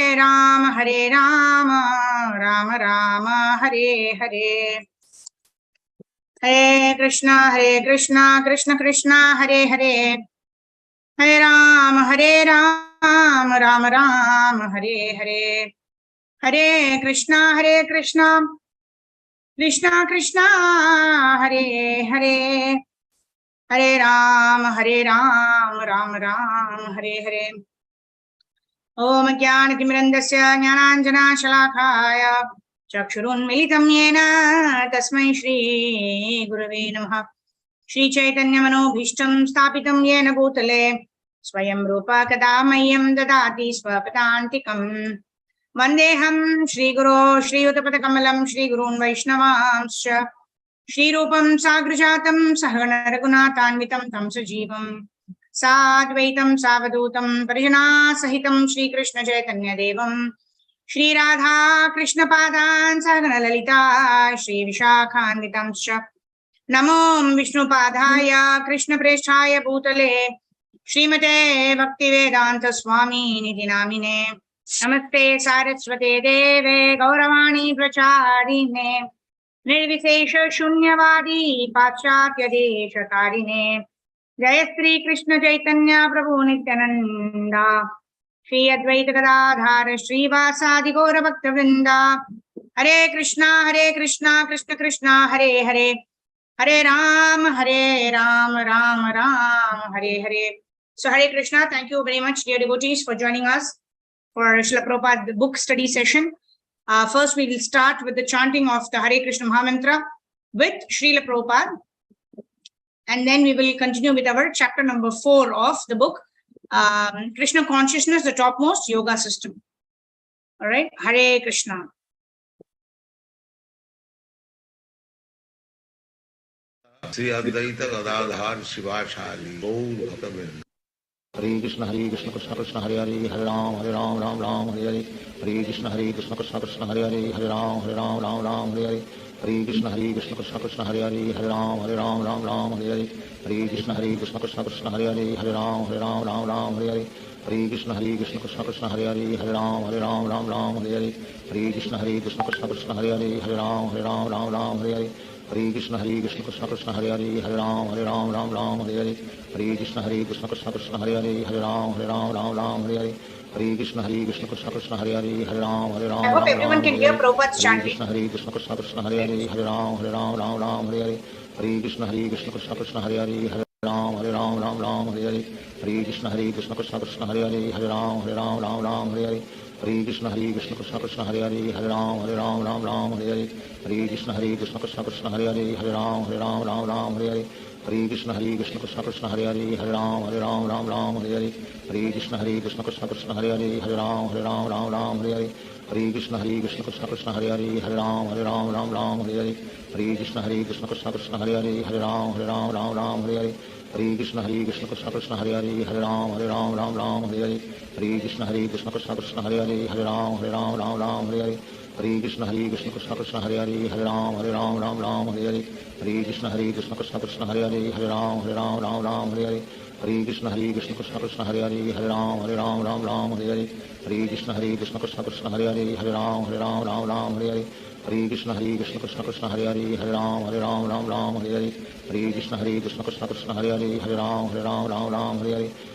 हरे राम राम राम हरे हरे, हरे कृष्णा कृष्ण कृष्ण हरे हरे, हरे राम राम राम हरे हरे, हरे कृष्णा कृष्ण कृष्ण हरे हरे, हरे राम राम राम हरे हरे। ओम ज्ञानतिमिरन्धस्य ज्ञानाञ्जनशलाकाय चक्षुरुन्मीलितं येन तस्मै श्रीगुरवे नमः। श्रीचैतन्यमनोभीष्टं स्थापितं येन भूतले स्वयं रूपा कदा मह्यं ददाति स्वपदान्तिकम्। वन्देऽहं श्रीगुरो श्रीयुतपदकमलं श्रीगुरून् वैष्णवांश्च श्रीरूपं साग्रजातं सहगणरघुनाथान्वितं तं सजीवम् साद्वैतं सावधूतं परिजनासहितं श्रीकृष्ण चैतन्यदेवं श्रीराधा कृष्णपादान् सहगणललिता श्रीविशाखान्वितांश्च नमो विष्णुपादाय कृष्णप्रेष्ठाय भूतले श्रीमते भक्तिवेदान्त स्वामिनिति नामिने। नमस्ते सारस्वते देवे गौरवाणी प्रचारिणे निर्विशेष शून्यवादी पाश्चात्य देशकारिणे। जय श्री कृष्ण चैतन्य प्रभु नित्यानंदा श्री अद्वैत गदाधार श्रीवासादि गौर भक्त वृंदा। हरे कृष्णा कृष्ण कृष्ण हरे हरे, हरे Ram Ram Ram Hare Hare. So Hare Krishna, thank you very much dear devotees for joining us for Srila Prabhupada book study session. First we will start with the chanting of the Hare Krishna Mahamantra with Srila Prabhupada, and then we will continue with our chapter number 4 of the book, Krishna Consciousness, the Topmost Yoga System. All right, Hare Krishna. Shri Advaita Gadadhar Shivacharya Gaur भक्तवृंद। Hare Krishna Krishna Krishna Hare Hare, Hare Ram Ram Ram Hare Hare, Hare Krishna Krishna Krishna Hare Hare, Hare Ram Ram Hare Hare, Hare Krishna Krishna Krishna Hare Hare, Hare Ram Ram Hare Hare, Hare Krishna Krishna Krishna Hare Hare, Hare Ram Ram Hare Hare, Hare Krishna Krishna Krishna Hare Hare, Hare Ram Ram Hare Hare, Hare Krishna Krishna Krishna Hare Hare, Hare Ram Ram Hare Hare, Hare Krishna Krishna Krishna Hare Hare, Hare Ram Hare Hare, Hare Krishna Krishna Krishna Hare Hare, Hare Ram Hare Hare, Hare Krishna Krishna Krishna Hare Hare, Hare Ram I hope everyone can hear Prabhupada's chanting. Krishna Krishna Krishna Hare Hare, Hare Ram Hare Hare, Hare Krishna Krishna Krishna Hare Hare, Hare Ram Hare Hare, Hare Krishna Krishna Krishna Hare Hare, Hare Ram Hare Hare, Hare Krishna Krishna Krishna Hare Hare, Hare Ram Hare Hare, Hare Krishna Krishna Krishna Hare Hare, Hare Ram Hare Hare, Hare Krishna Krishna Krishna Hare Hare, Hare Ram Hare Hare, Hare Krishna Krishna Krishna Hare Hare, Hare Ram Hare Hare, Hare Krishna Krishna Krishna Hare Hare, Hare Ram Hare Hare, Hare Krishna Krishna Krishna Hare Hare, Hare Ram Hare Hare, Hare Krishna Krishna Krishna Hare Hare, Hare Ram Hare Hare, Hare Krishna Krishna Krishna Hare Hare, Hare Ram Hare Hare, Hare Krishna Krishna Krishna Hare Hare, Hare Ram Hare Hare, Hare Krishna Krishna Krishna Hare Hare, Hare Ram Hare Hare, Hare Krishna Krishna Krishna Hare Hare, Hare Ram Hare Hare, Hare Krishna Krishna Krishna Hare Hare, Hare Ram Hare Hare, Hare Krishna Krishna Krishna Hare Hare, Hare Ram Hare Hare,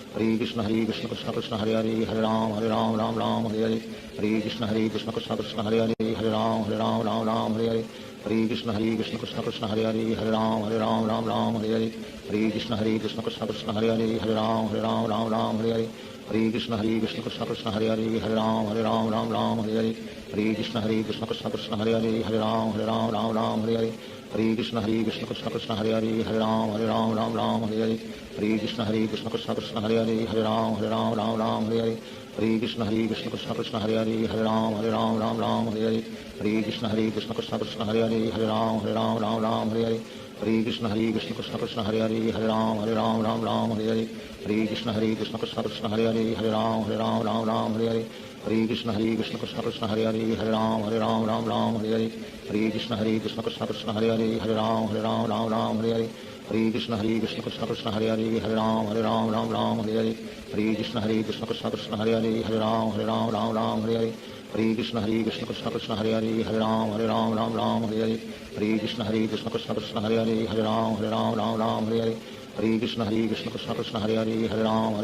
Hare Krishna Krishna Krishna Hare Hare, Hare Ram Hare Hare, Hare Krishna Krishna Krishna Hare Hare, Hare Ram Hare Hare, Hare Krishna Krishna Krishna Hare Hare, Hare Ram Hare Hare, Hare Krishna Krishna Krishna Hare Hare, Hare Ram Hare Hare, Hare Krishna Krishna Krishna Hare Hare, Hare Ram Hare Hare, Hare Krishna Krishna Krishna Hare Hare, Hare Ram Hare Hare, Hare Krishna Krishna Krishna Hare Hare, Hare Ram Hare Hare, Hare Krishna Krishna Krishna Hare Hare, Hare Ram Hare Hare, Hare Krishna Krishna Krishna Hare Hare, Hare Ram Hare Hare, Hare Krishna Krishna Krishna Hare Hare, Hare Ram Hare Hare, Hare Krishna Krishna Krishna Hare Hare, Hare Ram Hare Hare, Hare Krishna Krishna Krishna Hare Hare, Hare Ram Hare Hare, Hare Krishna Krishna Krishna Hare Hare, Hare Ram Hare Hare, Hare Krishna Krishna Krishna Hare Hare, Hare Ram Hare Hare, Hare Krishna Krishna Krishna Hare Hare, Hare Ram Hare Hare, Hare Krishna Krishna Krishna Hare Ram Ram Ram Hare Hare Hare Krishna Krishna Krishna Hare Ram Ram Hare Hare Hare Krishna Krishna Krishna Hare Ram Ram Hare Hare Hare Krishna Krishna Krishna Hare Ram Hare Hare Hare Krishna Krishna Krishna Hare Ram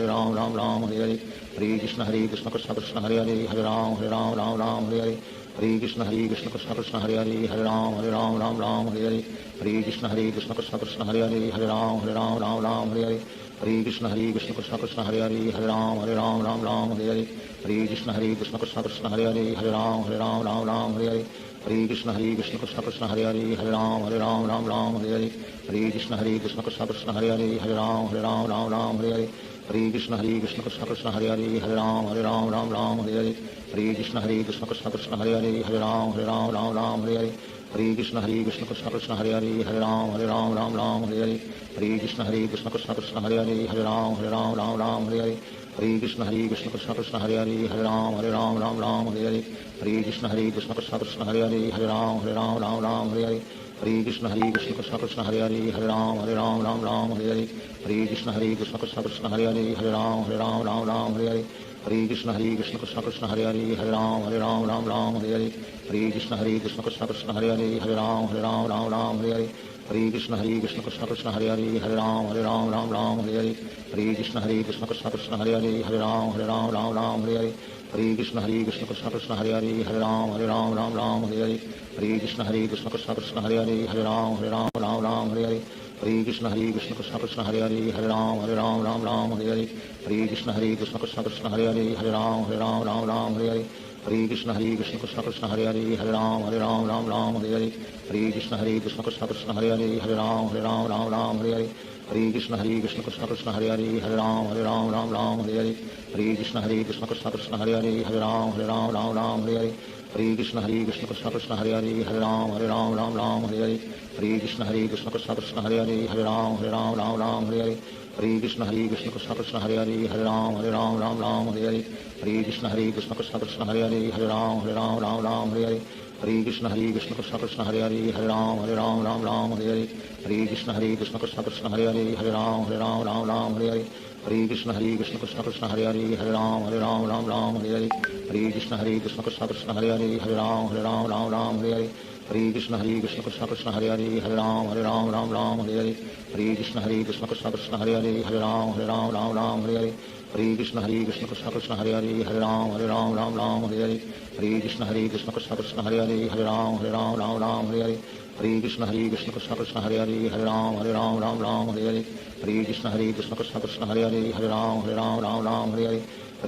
Ram Hare Hare Hare Krishna Krishna Krishna Hare Ram Hare Hare Hare Krishna Krishna Krishna Hare Ram Ram Hare Hare Hare Krishna Krishna Krishna Hare Ram Hare Hare Hare Krishna Krishna Krishna Hare Ram Hare Hare Hare Krishna Krishna Krishna Hare Ram Hare Hare Hare Krishna Krishna Krishna Hare Ram Hare Hare Hare Krishna Krishna Krishna Krishna Hare Ram Hare Hare Hare Krishna Krishna Krishna Hare Ram Hare Hare Hare Krishna Krishna Krishna Krishna Hare Ram Hare Hare Hare Krishna Krishna Krishna Hare Ram Hare Hare Hare Krishna Krishna Krishna Krishna Hare Ram Hare Hare Hare Krishna Krishna Krishna Hare Ram Hare Hare Hare Krishna Krishna Krishna Krishna Hare Ram Hare Hare Hare Krishna Krishna Krishna Hare Ram Hare Hare Hare Krishna Krishna Krishna Krishna Hare Ram Hare Hare Hare Krishna Krishna Krishna Hare Ram Hare Hare Hare Krishna Krishna Krishna Krishna Hare Ram Hare Hare Hare Krishna Krishna Krishna Hare Ram Hare Hare Hare Krishna Krishna Krishna Krishna Hare Ram Hare Hare Hare Krishna Krishna Krishna Hare Ram Hare Hare Hare Krishna Krishna Krishna Krishna Hare Ram Hare Hare Hare Krishna Krishna Krishna Hare Ram Hare Hare Hare Krishna Krishna Krishna Krishna Hare Ram Hare Hare Hare Krishna Krishna Krishna Hare Ram Hare Hare Hare Krishna Krishna Krishna Krishna Hare Ram Hare Hare Hare Krishna Krishna Krishna Hare Ram Hare Hare Hare Krishna Krishna Krishna Krishna Hare Ram Hare Hare Hare Krishna Krishna Krishna Hare Ram Hare Hare Hare Krishna Krishna Krishna Krishna Hare Ram Hare Hare Hare Krishna Krishna Krishna Hare Ram Hare Hare Hare Krishna Krishna Krishna Krishna Hare Ram Hare Hare Hare Krishna Krishna Krishna Hare Ram Hare Hare Hare Krishna Krishna Krishna Krishna Hare Ram Hare Hare Hare Krishna Krishna Krishna Hare Ram Hare Hare Hare Krishna Krishna Krishna Krishna Hare Ram Hare Hare Hare Krishna Krishna Krishna Hare Ram Hare Hare Hare Krishna Krishna Krishna Krishna Hare Ram Hare Hare Hare Krishna Krishna Krishna Hare Ram Hare Hare Hare Krishna Krishna Krishna Krishna Hare Ram Hare Hare Hare Krishna Krishna Krishna Hare Ram Hare Hare Hare Krishna Krishna Krishna Krishna Hare Ram Hare Hare Hare Krishna Krishna Krishna Hare Ram Hare Hare Hare Krishna Krishna Krishna Krishna Hare Ram Hare Hare Hare Krishna Krishna Krishna Hare Ram Hare Hare Hare Krishna Krishna Krishna Krishna Hare Ram Hare Hare Hare Krishna Krishna Krishna Hare Ram Hare Hare Hare Krishna Krishna Krishna Krishna Hare Ram Hare Hare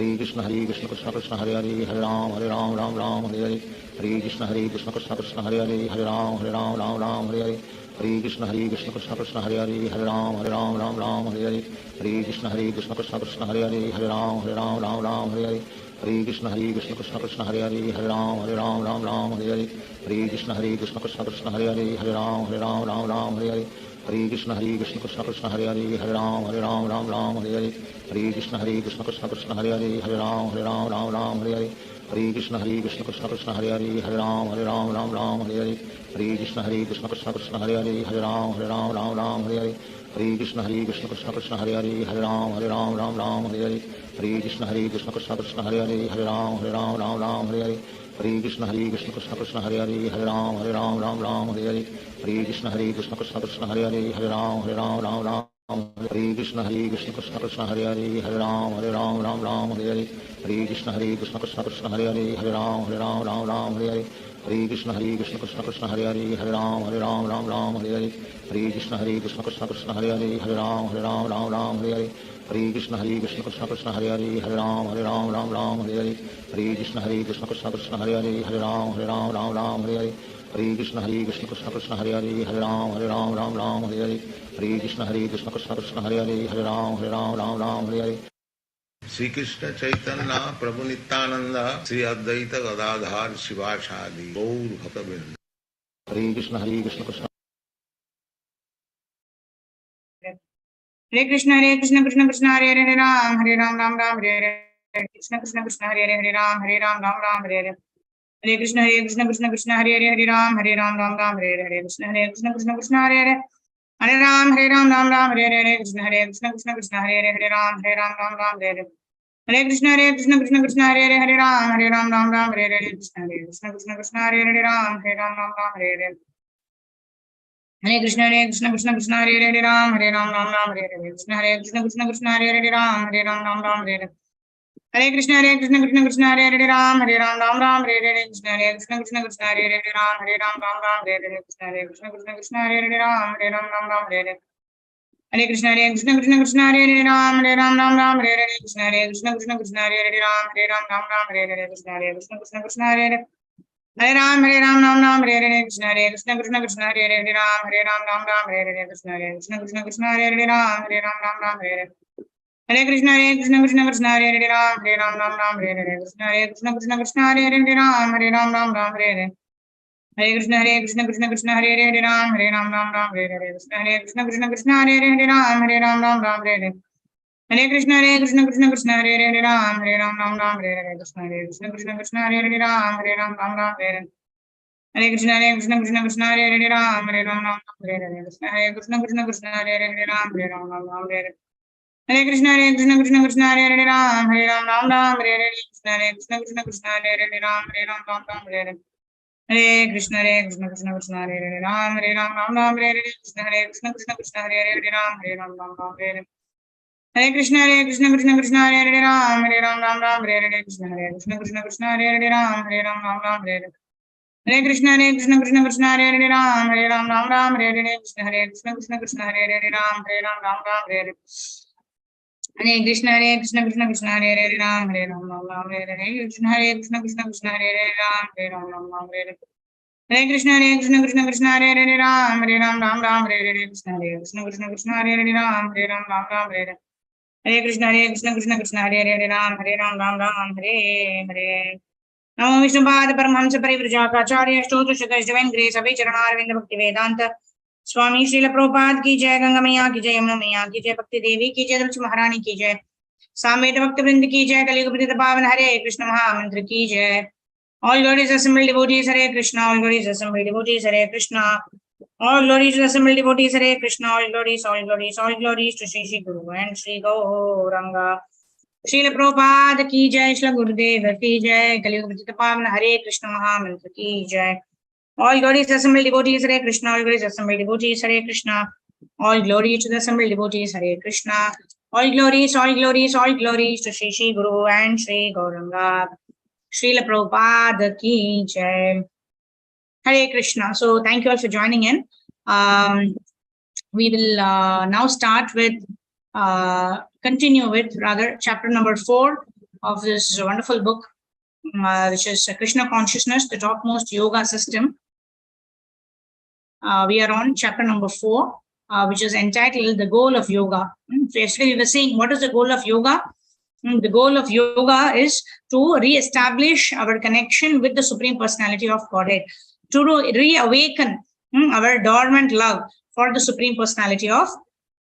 Hare Krishna Krishna Krishna Hare Ram Hare Hare Hare Krishna Krishna Krishna Krishna Hare Ram Hare Hare Hare Krishna Krishna Krishna Hare Ram Hare Hare Hare Krishna Krishna Krishna Krishna Hare Ram Hare Hare Hare Krishna Krishna Krishna Hare Ram Hare Hare Hare Krishna Krishna Krishna Krishna Hare Ram Hare Hare Hare Krishna Krishna Krishna Hare Ram Hare Hare Hare Krishna Krishna Krishna Krishna Hare Ram Hare Krishna Krishna Krishna Hare Ram Hare Hare Hare Krishna Krishna Krishna Krishna Hare Ram Hare Hare Hare Krishna Krishna Krishna Hare Ram Hare Hare Hare Krishna Krishna Krishna Krishna Hare Ram Hare Hare Hare Krishna Krishna Krishna Hare Ram Hare Hare Hare Krishna Krishna Krishna Krishna Hare Ram Hare Hare Hare Krishna Krishna Krishna Hare Ram Hare Hare Hare Krishna Krishna Krishna Krishna Hare Ram Hare Hare Shri Krishna Chaitanya Prabhu Nityanand Shri Advaita Gadadhar शिवाशादि Gaur भक्तवृंद। Hare Krishna Krishna Hare Krishna Krishna Krishna Hare Hare Ram Ram Ram Hare Hare Krishna Krishna Hare Hare Ram Ram Hare Hare Hare Krishna Krishna Krishna Hare Hare Ram Ram Ram Hare Hare Krishna Krishna Krishna Hare Hare Hare Ram, Ram Hare Hare, Krishna Krishna Krishna Hare Hare, Hare Ram, Ram Hare Hare. Hare Krishna Krishna Krishna Hare Hare, Hare Ram, Ram Hare Hare, Krishna Krishna Krishna Hare Hare, Ram, Ram Hare Hare. Hare Krishna Krishna Krishna Hare Hare, Ram, Ram Hare Hare, Krishna Krishna Krishna Hare Hare, Ram, Ram Hare Hare. Hare Krishna Krishna Krishna Hare Hare, Ram, Ram Hare Hare, Krishna Krishna Krishna Hare Hare, Ram, Ram Hare Hare, Krishna Krishna Krishna Hare Hare, Ram, Ram Hare Hare. Hare Krishna Krishna Krishna Hare Hare, Ram, Ram Hare Hare, Krishna Krishna Krishna Hare Hare, Ram, Ram Hare Hare, Krishna Krishna Krishna Hare Hare. Hare Ram, Ram Hare Hare, Krishna Krishna Krishna Hare Hare, Ram, Ram Hare Hare, Krishna Krishna Krishna Hare Hare, Ram Hare Hare. Hare Krishna Krishna Krishna Hare Hare, Ram Hare Hare, Krishna Krishna Krishna Hare Hare, Ram Hare Hare. Hare Krishna Krishna Krishna Hare Hare, Ram Hare Hare, Krishna Krishna Krishna Hare Hare, Ram Hare Hare. Hare Krishna Krishna Krishna Hare Hare, Ram Hare Hare, Krishna Krishna Krishna Hare Hare, Ram Hare. Hare Krishna Krishna Krishna Hare Hare, Ram Hare Hare, Krishna Krishna Krishna Hare Hare, Ram Hare. Hare Krishna Krishna Krishna Hare Hare, Ram Hare Hare, Krishna Krishna Krishna Hare Hare, Ram Hare. Hare Krishna Krishna Krishna Hare Hare, Ram Hare, Krishna Krishna Krishna Hare Hare, Ram Hare. Hare Krishna Krishna Krishna Hare Hare, Ram Hare, Krishna Krishna Krishna Hare Hare, Ram Hare. Hare Krishna Krishna Krishna Hare Hare, Ram Hare, Krishna Krishna Krishna Hare Hare, Ram Hare. Hare Krishna Krishna Krishna Hare Hare, Ram Hare, Krishna Krishna Krishna Hare Hare, Ram Hare. Hare Krishna Krishna Krishna Hare Hare, Ram Hare, Krishna Krishna Krishna Hare Hare, Ram Hare. Hare Krishna Krishna Krishna Hare Hare, Ram Hare Hare. Namo Vishnupada Paramhamsa Parivrajaka Stotra Shakar Divine Grace Abhay Charanarvinda Bhakti Vedanta Swami Srila Prabhupada ki jai, Ganga Maiya ki jai, Yamuna Maiya ki jai, Bhakti Devi ki jai, Dulci Maharani ki jai, Samveda Bhakti Vrinda ki jai, Kali Yuga Pratita Pavan Hare Krishna Maha Mantra ki jai. All glories assembled devotees Hare Krishna, all glories assembled devotees Hare Krishna, all glories to assembled devotees Hare Krishna, all glories to Shri Shri Guru and Shri Gauranga. Srila Prabhupada ki jai, Srila Gurudev ki jai, Kali Yuga Pratita Pavan Hare Krishna Maha Mantra ki jai. All glories assembled devotees Hare Krishna, all glories assembled devotees Hare Krishna, all glory to the assembled devotees Hare Krishna, all glories to Shri Shri Guru and Shri Gauranga. Srila Prabhupada ki jai. Hare Krishna. So thank you all for joining in. We will now start with, continue with rather chapter number 4 of this wonderful book, which is Krishna Consciousness, the Topmost Yoga System. We are on chapter number 4, which is entitled The Goal of Yoga. So yesterday we were saying, what is the goal of yoga? The goal of yoga is to re-establish our connection with the Supreme Personality of Godhead, to reawaken our dormant love for the Supreme Personality of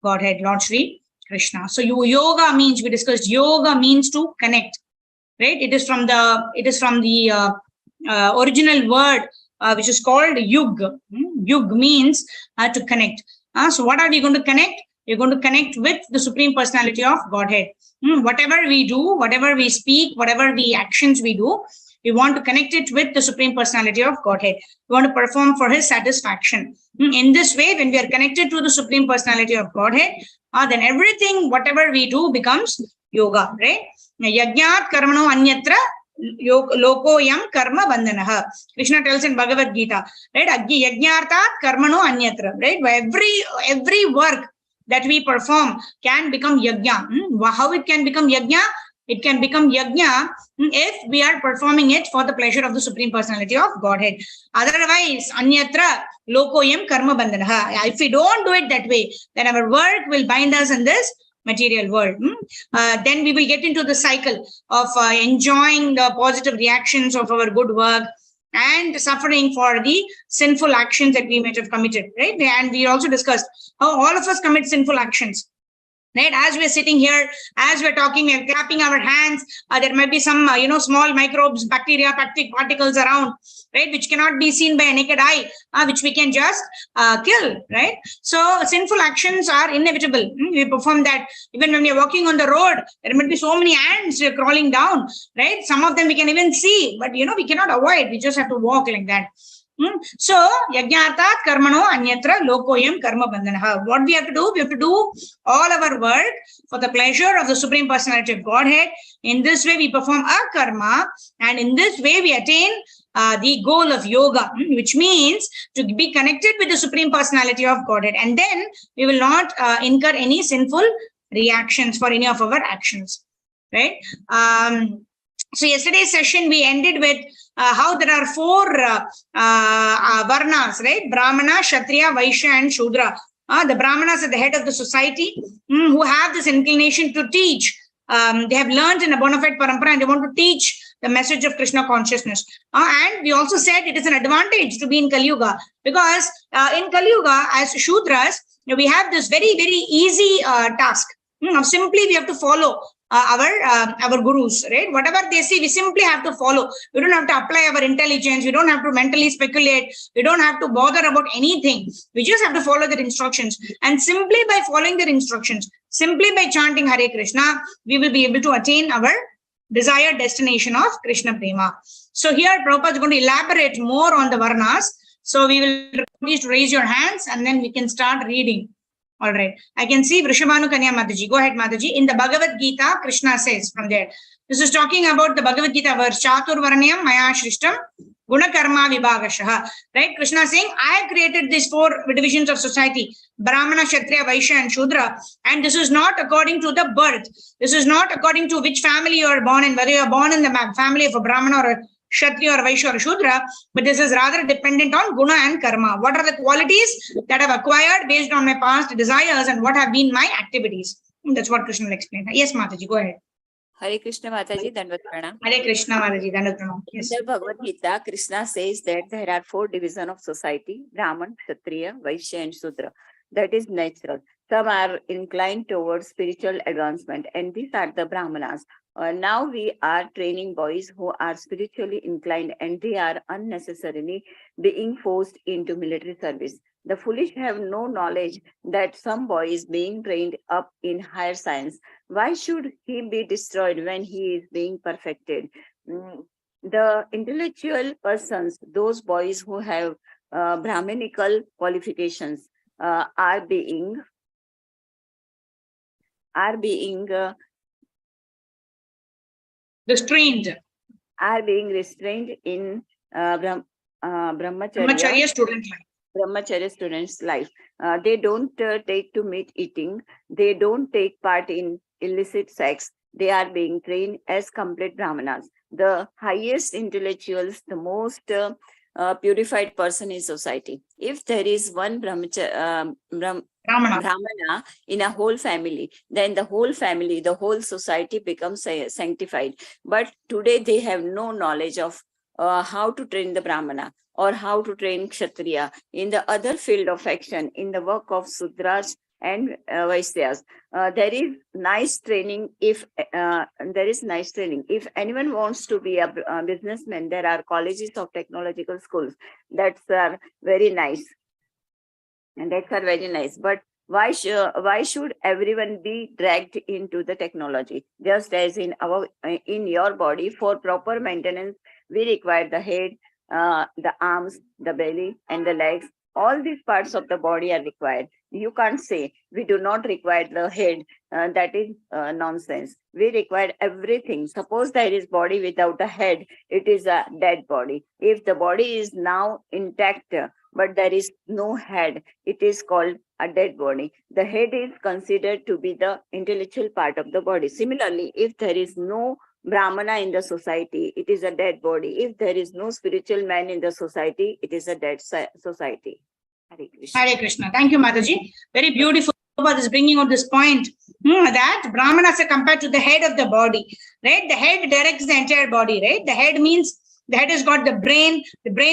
Godhead, Lord Shri Krishna. So yoga means, we discussed, yoga means to connect, right? It is from the original word, which is called yug. Yug means to connect. So what are we going to connect? We're going to connect with the Supreme Personality of Godhead. Whatever we do, whatever we speak, whatever the actions we do, we want to connect it with the Supreme Personality of Godhead. We want to perform for His satisfaction. In this way, when we are connected to the Supreme Personality of Godhead, then everything, whatever we do, becomes yoga, right? Yajnat karmano anyatra lokoyam karma bandhanaha. Krishna tells in Bhagavad Gita, right? Yajnartat karmano anyatra, right? Every work that we perform can become yajna. How it can become yajna? It can become yajna if we are performing it for the pleasure of the Supreme Personality of Godhead. Otherwise, anyatra lokoyam karma bandhanaha. If we don't do it that way, then our work will bind us in this material world. Then we will get into the cycle of enjoying the positive reactions of our good work and suffering for the sinful actions that we might have committed, right? And we also discussed how all of us commit sinful actions. Right, as we're sitting here, as we're talking, we're clapping our hands. There might be some, small microbes, bacteria, particles around, right, which cannot be seen by a naked eye, which we can just kill, right? So sinful actions are inevitable. We perform that even when we're walking on the road. There might be so many ants crawling down, right? Some of them we can even see, but we cannot avoid. We just have to walk like that. So, yajnartat karmano anyatra lokoyam karma bandhanaha. What we have to do? We have to do all our work for the pleasure of the Supreme Personality of Godhead. In this way, we perform our karma, and in this way, we attain the goal of yoga, which means to be connected with the Supreme Personality of Godhead. And then we will not incur any sinful reactions for any of our actions, right? So yesterday's session, we ended with how there are 4 varnas, right? Brahmana, Kshatriya, Vaishya, and Shudra. The Brahmanas are the head of the society who have this inclination to teach. They have learned in a bona fide parampara and they want to teach the message of Krishna consciousness. And we also said it is an advantage to be in Kali Yuga, because in Kali Yuga, as Shudras, we have this very, very easy task. Simply we have to follow our gurus, right? Whatever they say, we simply have to follow. We don't have to apply our intelligence. We don't have to mentally speculate. We don't have to bother about anything. We just have to follow their instructions. And simply by following their instructions, simply by chanting Hare Krishna, we will be able to attain our desired destination of Krishna Prema. So here Prabhupada is going to elaborate more on the Varnas. So we will please raise your hands and then we can start reading. All right. I can see Vrishabhanu Kanya Mataji. Go ahead, Mataji. In the Bhagavad Gita, Krishna says from there. This is talking about the Bhagavad Gita verse. Chatur Varnayam Maya Shrishtam Guna Karma Vibhagashaha. Right? Krishna saying, I have created these 4 divisions of society. Brahmana, Kshatriya, Vaishya, and Shudra. And this is not according to the birth. This is not according to which family you are born in, whether you are born in the family of a Brahmana or a Kshatriya or Vaishya or Shudra, but this is rather dependent on guna and karma. What are the qualities that I've acquired based on my past desires and what have been my activities? That's what Krishna will explain. Yes, Mataji, go ahead. Hare Krishna Mataji, Dandavat Pranam. Hare Krishna Mataji, Dandavat Pranam. Yes. In the Bhagavad Gita, Krishna says that there are 4 divisions of society: Brahman, Kshatriya, Vaishya, and Shudra. That is natural. Some are inclined towards spiritual advancement, and these are the Brahmanas. Now we are training boys who are spiritually inclined, and they are unnecessarily being forced into military service. The foolish have no knowledge that some boy is being trained up in higher science. Why should he be destroyed when he is being perfected? The intellectual persons, those boys who have Brahminical qualifications, are being restrained in brahmacharya students' life. They don't take to meat eating. They don't take part in illicit sex. They are being trained as complete Brahmanas. The highest intellectuals, the most purified person in society. If there is one Brahmana in a whole family, then the whole family, the whole society becomes sanctified. But today they have no knowledge of how to train the Brahmana or how to train Kshatriya in the other field of action, in the work of Sudras and Vaishyas. There is nice training. If anyone wants to be a businessman, there are colleges of technological schools that are very nice. But why should everyone be dragged into the technology? Just as in your body, for proper maintenance, we require the head, the arms, the belly, and the legs. All these parts of the body are required. You can't say we do not require the head. That is nonsense. We require everything. Suppose there is body without a head, it is a dead body. If the body is now intact, but there is no head, it is called a dead body. The head is considered to be the intellectual part of the body. Similarly, if there is no Brahmana in the society, it is a dead body. If there is no spiritual man in the society, it is a dead society. Hare Krishna. Hare Krishna. Thank you, Mataji. Very beautiful. Prabhupada is bringing out this point that Brahmanas are compared to the head of the body, right? The head directs the entire body, right? The head means The head has got the brain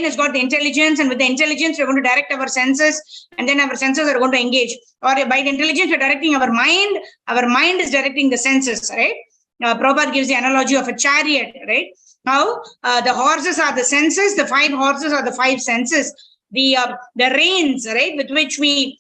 has got the intelligence, and with the intelligence, we're going to direct our senses, and then our senses are going to engage. Or by the intelligence, we're directing our mind is directing the senses, right? Prabhupada gives the analogy of a chariot, right? Now, the horses are the senses, the 5 horses are the 5 senses. The reins, right, with which we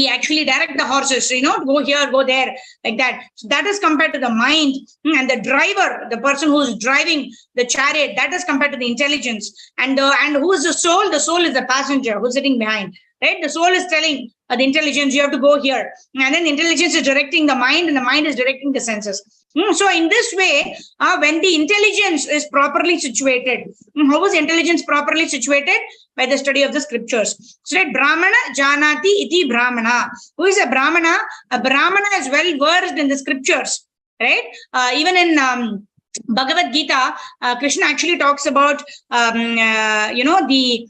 actually direct the horses, go here, go there, like that. So that is compared to the mind. And the driver, the person who's driving the chariot, that is compared to the intelligence. And who is the soul? The soul is the passenger who's sitting behind, right? The soul is telling the intelligence, you have to go here. And then intelligence is directing the mind, and the mind is directing the senses. So in this way, when the intelligence is properly situated, how is intelligence properly situated? By the study of the scriptures. So that Brahmana janati iti Brahmana. Who is a Brahmana? A Brahmana is well versed in the scriptures, right? Even in Bhagavad Gita, Krishna actually talks about, the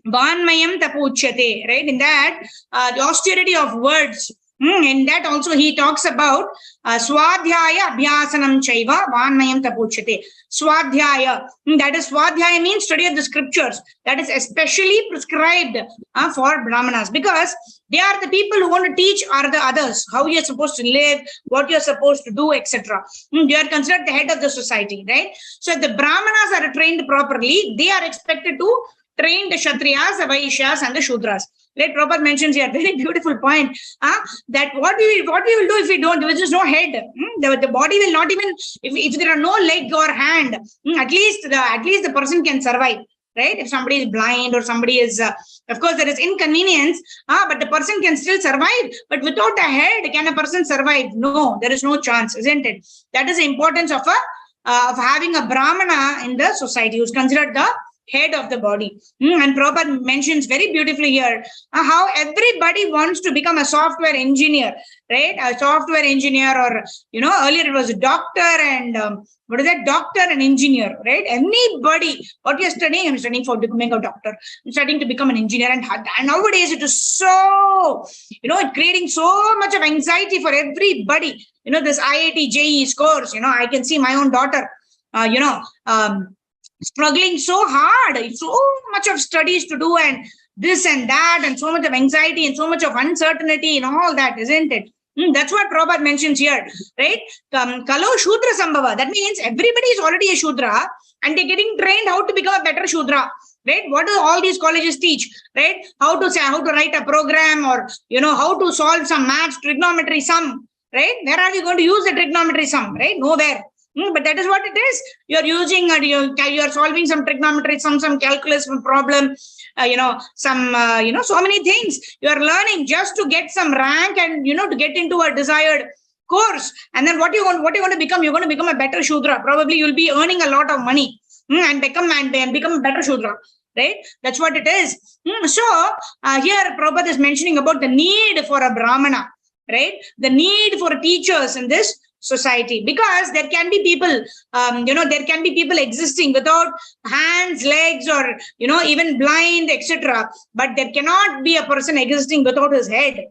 Vanmayam tapuchyate, right? In that, the austerity of words. In that also he talks about Swadhyaya Abhyasanam Chaiva Vanmayam tapuchyate. Swadhyaya. That is, Swadhyaya means study of the scriptures. That is especially prescribed for Brahmanas, because they are the people who want to teach the others how you're supposed to live, what you're supposed to do, etc. They are considered the head of the society, right? So if the Brahmanas are trained properly, they are expected to train the Kshatriyas, the Vaishyas, and the Shudras. Let Prabhupada mentions here, very beautiful point, that what we will do if we don't, there is no head. The body will not even, if there are no leg or hand, at least the person can survive, right? If somebody is blind or somebody is, of course there is inconvenience, but the person can still survive. But without a head, can a person survive? No, there is no chance, isn't it? That is the importance of having a Brahmana in the society who's considered the head of the body. And Prabhupada mentions very beautifully here how everybody wants to become a software engineer, right? A software engineer, or, earlier it was a doctor and doctor and engineer, right? Anybody, what you're studying, I'm studying for becoming a doctor, I'm studying to become an engineer. And nowadays it is so, creating so much of anxiety for everybody. This IIT JEE scores, I can see my own daughter, struggling so hard, so much of studies to do, and this and that, and so much of anxiety and so much of uncertainty and all that, isn't it? That's what Prabhupada mentions here, right? Kalo Shudra Sambhava. That means everybody is already a Shudra and they're getting trained how to become a better Shudra, right? What do all these colleges teach, right? How to write a program, or, how to solve some maths, trigonometry sum, right? Where are you going to use the trigonometry sum, right? Nowhere. But that is what it is. You're using, you're solving some trigonometry, some calculus problem, so many things you're learning just to get some rank and, to get into a desired course. And then what you want to become? You're going to become a better Shudra. Probably you'll be earning a lot of money and become a better Shudra, right? That's what it is. So here Prabhupada is mentioning about the need for a Brahmana, right? The need for teachers in this society, because there can be people, there can be people existing without hands, legs, or, even blind, etc. But there cannot be a person existing without his head.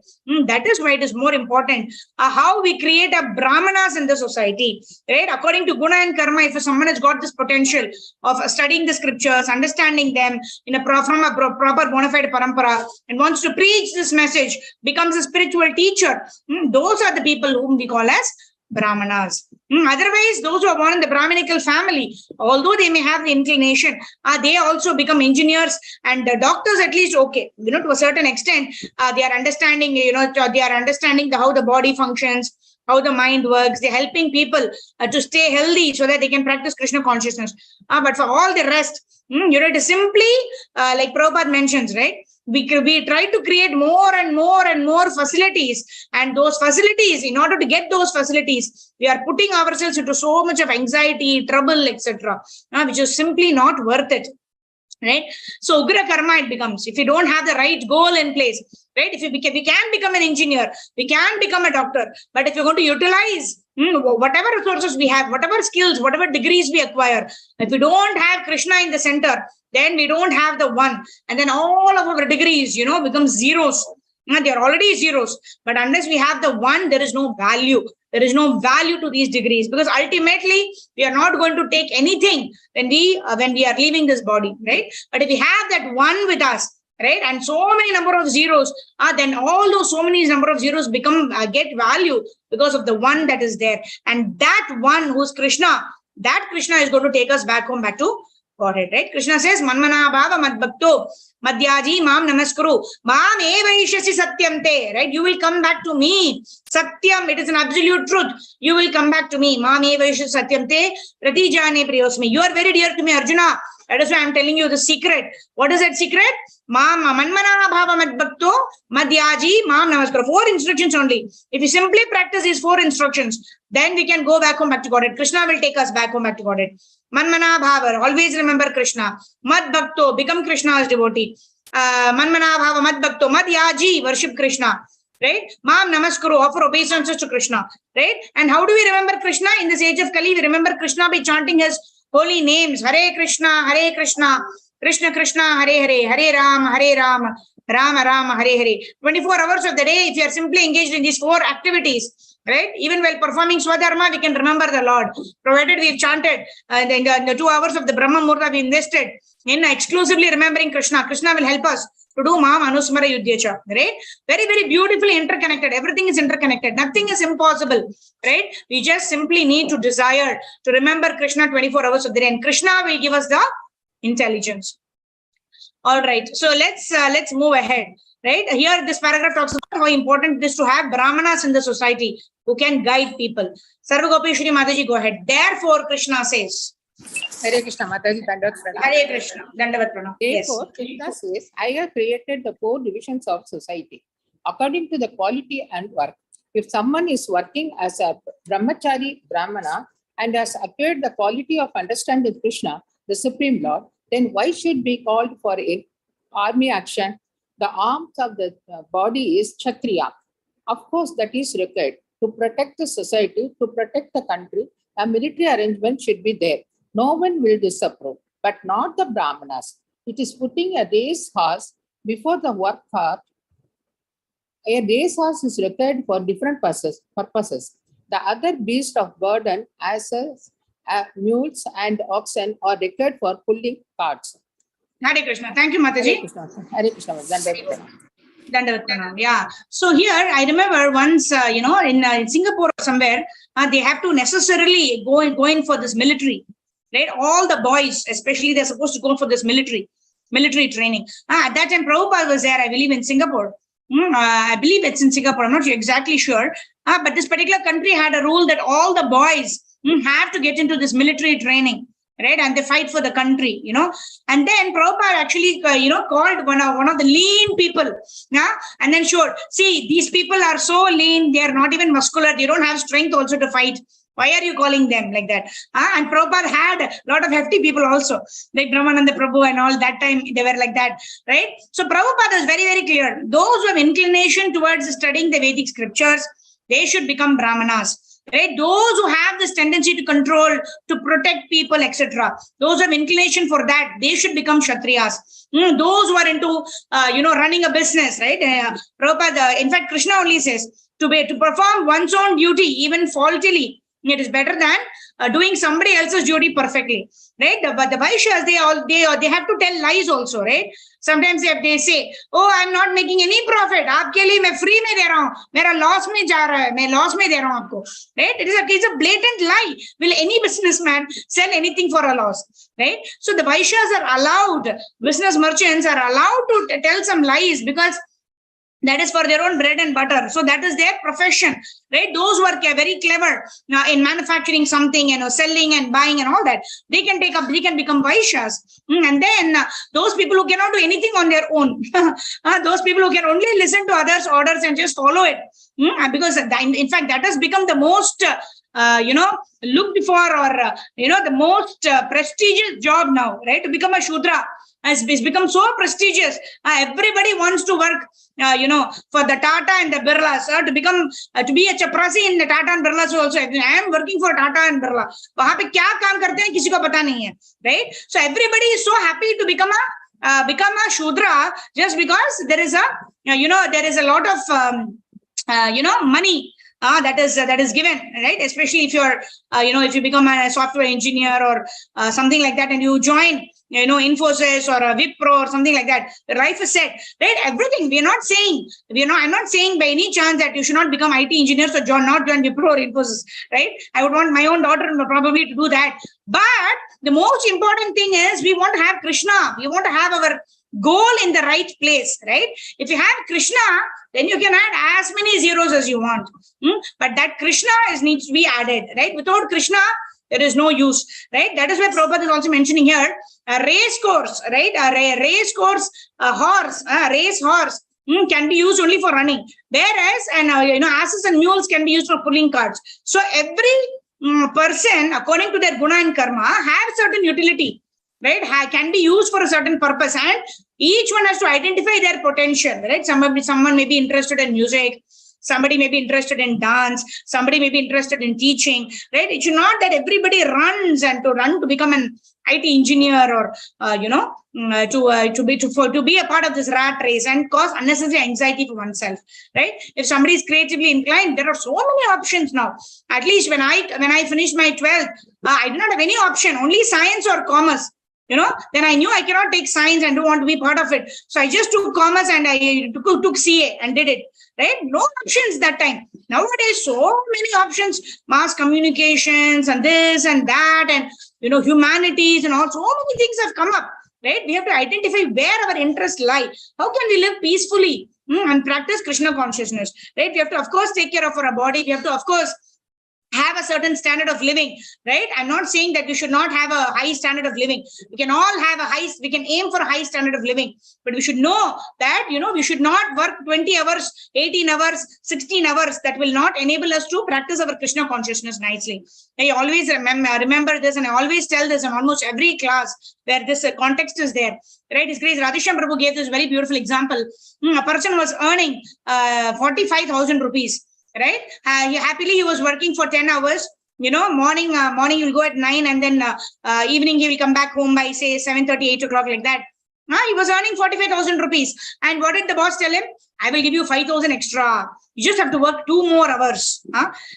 That is why it is more important how we create a Brahmanas in the society, right? According to Guna and Karma, if someone has got this potential of studying the scriptures, understanding them from a proper bona fide parampara, and wants to preach this message, becomes a spiritual teacher, those are the people whom we call as Brahmanas. Otherwise, those who are born in the Brahminical family, although they may have the inclination, they also become engineers and doctors, at least, okay, to a certain extent, they are understanding, how the body functions, how the mind works. They're helping people to stay healthy so that they can practice Krishna consciousness. But for all the rest, it is simply, like Prabhupada mentions, right? We try to create more and more facilities, and those facilities, in order to get those facilities, we are putting ourselves into so much of anxiety, trouble, etc., which is simply not worth it, right? So Ugra Karma it becomes, if you don't have the right goal in place, right? If we can become an engineer, we can become a doctor, but if you're going to utilize whatever resources we have, whatever skills, whatever degrees we acquire, if we don't have Krishna in the center, then we don't have the one, and then all of our degrees, become zeros. They are already zeros, but unless we have the one, there is no value. There is no value to these degrees, because ultimately we are not going to take anything when we are leaving this body, right? But if we have that one with us, right, and so many number of zeros, then all those so many number of zeros become get value because of the one that is there. And that one who's Krishna, that Krishna is going to take us back home, back to Godhead, right? Krishna says, Manmana bhava madbhakto madhyaji mam namaskuru mam evaishyasi satyam te, right? You will come back to me. Satyam, it is an absolute truth. You will come back to me. Mam evaishyasi satyam te pratijane priyosmi. You are very dear to me, Arjuna. That is why I am telling you the secret. What is that secret? Manmana bhava madbhakto madhyaji mam namaskara. 4 instructions only. If you simply practice these 4 instructions, then we can go back home, back to Godhead. Krishna will take us back home, back to Godhead. Manmana bhava, always remember Krishna. Madbhakto, become Krishna's devotee. Manmana bhava madbhakto madhyaji, worship Krishna. Right? Mam namaskuru, offer obeisances to Krishna. Right? And how do we remember Krishna? In this age of Kali, we remember Krishna by chanting his holy names. Hare Krishna, Krishna Krishna, Hare Hare, Hare Rama, Rama Rama, Hare Hare. 24 hours of the day, if you are simply engaged in these 4 activities, right? Even while performing Swadharma, we can remember the Lord. Provided we've chanted the 2 hours of the Brahma Murta, we invested in exclusively remembering Krishna. Krishna will help us to do Mam Anusmara Yudhyacha, right? Very, very beautifully interconnected. Everything is interconnected. Nothing is impossible, right? We just simply need to desire to remember Krishna 24 hours of the day. And Krishna will give us the intelligence. All right. So let's move ahead. Right here, this paragraph talks about how important it is to have Brahmanas in the society who can guide people. Sarvagopeshwari Mataji, go ahead. Therefore, Krishna says, Hare Krishna, Mataji, Dandavat Pranam. Hare Krishna, Dandavat Pranam. Therefore, Krishna says, I have created the 4 divisions of society according to the quality and work. If someone is working as a brahmachari Brahmana and has acquired the quality of understanding Krishna, the Supreme Lord, then why should be called for an army action? The arms of the body is Kshatriya. Of course, that is required. To protect the society, to protect the country, a military arrangement should be there. No one will disapprove, but not the Brahmanas. It is putting a race horse before the work cart. A race horse is required for different purposes. The other beasts of burden, asses, mules and oxen, are required for pulling carts. Hare Krishna. Thank you, Mataji. Hare Krishna. Dandavat Pranam. Yeah. So here, I remember once, in Singapore or somewhere, they have to necessarily go in for this military, right? All the boys, especially, they're supposed to go for this military training. At that time, Prabhupada was there, I believe, in Singapore. I believe it's in Singapore. I'm not exactly sure. But this particular country had a rule that all the boys have to get into this military training. Right, and they fight for the country, and then Prabhupada actually, called one of the lean people, and then showed, see, these people are so lean, they are not even muscular, they don't have strength also to fight. Why are you calling them like that? And Prabhupada had a lot of hefty people also, like Brahmananda Prabhu and all that time, they were like that, right? So Prabhupada is very, very clear. Those who have inclination towards studying the Vedic scriptures, they should become Brahmanas. Right? Those who have this tendency to control, to protect people, etc. Those who have inclination for that, they should become Kshatriyas. Those who are into, running a business, right? Prabhupada, in fact, Krishna only says, to perform one's own duty, even faultily, it is better than doing somebody else's duty perfectly, right? But the Vaishyas, they have to tell lies also, right? Sometimes they say, oh, I'm not making any profit. Aapke liye main free mein de raha hu. Mera loss mein ja raha hai. Main loss mein de raha hu aapko. Right? It's a blatant lie. Will any businessman sell anything for a loss? Right? So the Vaishyas are allowed, business merchants are allowed to tell some lies because that is for their own bread and butter. So that is their profession, right? Those who are very clever in manufacturing something, selling and buying and all that, they can become Vaishyas. And then those people who cannot do anything on their own, those people who can only listen to others' orders and just follow it. Because in fact, that has become the most, looked for or, the most prestigious job now, right? To become a Shudra. Has become so prestigious. Everybody wants to work, for the Tata and the Birlas, to be a chaprasi in the Tata and Birlas also. I am working for Tata and Birla. वहाँ पे क्या काम करते हैं किसी को पता नहीं है, right? So everybody is so happy to become a Shudra just because there is a, there is a lot of, money that is given, right? Especially if you're, if you become a software engineer or something like that, and you join, Infosys or a Wipro or something like that, the life is set, right? Everything. I'm not saying by any chance that you should not become IT engineers or not join Wipro or Infosys, right? I would want my own daughter probably to do that. But the most important thing is we want to have Krishna. We want to have our goal in the right place, right? If you have Krishna, then you can add as many zeros as you want. But that Krishna needs to be added, right? Without Krishna, there is no use, right? That is why Prabhupada is also mentioning here a race course, right? A race course, a race horse can be used only for running, whereas asses and mules can be used for pulling carts. So every person, according to their guna and karma, have certain utility, right? Can be used for a certain purpose, and each one has to identify their potential, right? Someone may be interested in music, somebody may be interested in dance, somebody may be interested in teaching, right? It should not that everybody runs to become an IT engineer or to be a part of this rat race and cause unnecessary anxiety for oneself, right? If somebody is creatively inclined, there are so many options now. At least when I finished my 12th, I did not have any option, only science or commerce. Then I knew I cannot take science and don't want to be part of it. So I just took commerce and I took CA and did it, right? No options that time. Nowadays, so many options, mass communications and this and that, and, humanities and all, so many things have come up, right? We have to identify where our interests lie. How can we live peacefully and practice Krishna consciousness, right? We have to, of course, take care of our body. We have to, of course, have a certain standard of living, right? I'm not saying that we should not have a high standard of living. We can all have we can aim for a high standard of living, but we should know that, we should not work 20 hours, 18 hours, 16 hours. That will not enable us to practice our Krishna consciousness nicely. I always remember this, and I always tell this in almost every class where this context is there, right? His Grace Radheshyam Prabhu gave this very beautiful example. A person was earning 45,000 rupees. Right? He was working for 10 hours. Morning he will go at 9, and then evening he will come back home by, say, 7:30, 8 o'clock, like that. He was earning 45,000 rupees. And what did the boss tell him? I will give you 5,000 extra. You just have to work 2 more hours.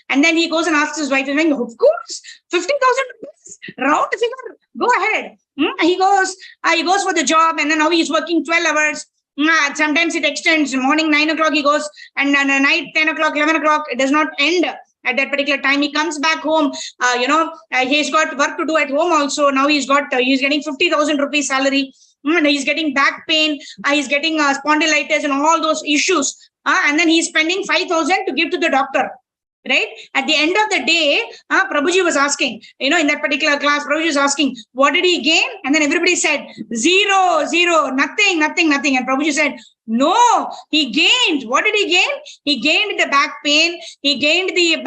And then he goes and asks his wife, of course, 50,000 rupees, round figure, go ahead. He goes for the job, and then now he's working 12 hours. Sometimes it extends. Morning 9 o'clock he goes, and night 10 o'clock, 11 o'clock. It does not end at that particular time. He comes back home. He's got work to do at home also. Now he's getting 50,000 rupees salary. He's getting back pain. He's getting spondylitis and all those issues. And then he's spending 5,000 to give to the doctor. Right? At the end of the day, Prabhuji was asking, in that particular class, Prabhuji was asking, what did he gain? And then everybody said, zero, nothing. And Prabhuji said, no, he gained. What did he gain? He gained the back pain. He gained the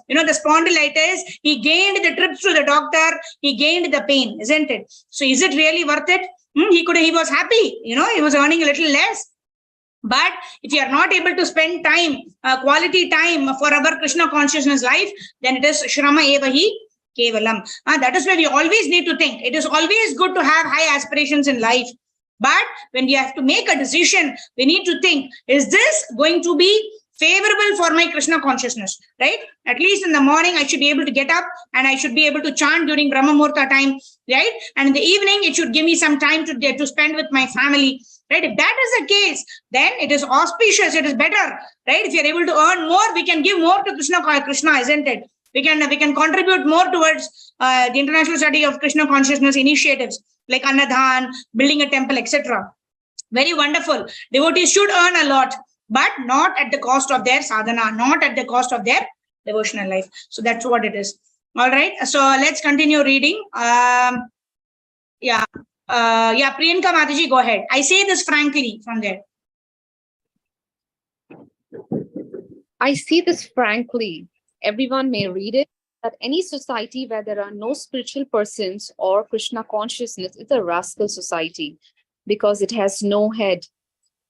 spondylitis. He gained the trips to the doctor. He gained the pain, isn't it? So is it really worth it? He was happy. He was earning a little less. But if you are not able to spend time, quality time for our Krishna consciousness life, then it is Shrama Evahi Kevalam. That is where we always need to think. It is always good to have high aspirations in life. But when you have to make a decision, we need to think, is this going to be favorable for my Krishna consciousness, right? At least in the morning, I should be able to get up and I should be able to chant during Brahma Muhurta time, right? And in the evening, it should give me some time to spend with my family. Right? If that is the case, then it is auspicious. It is better, right? If you are able to earn more, we can give more to Krishna, isn't it? We can contribute more towards the international study of Krishna consciousness initiatives like Annadhan, building a temple, etc. Very wonderful. Devotees should earn a lot, but not at the cost of their sadhana, not at the cost of their devotional life. So that's what it is. All right. So let's continue reading. Priyanka Mataji, go ahead. I say this frankly from there. I say this frankly. Everyone may read it, that any society where there are no spiritual persons or Krishna consciousness is a rascal society because it has no head.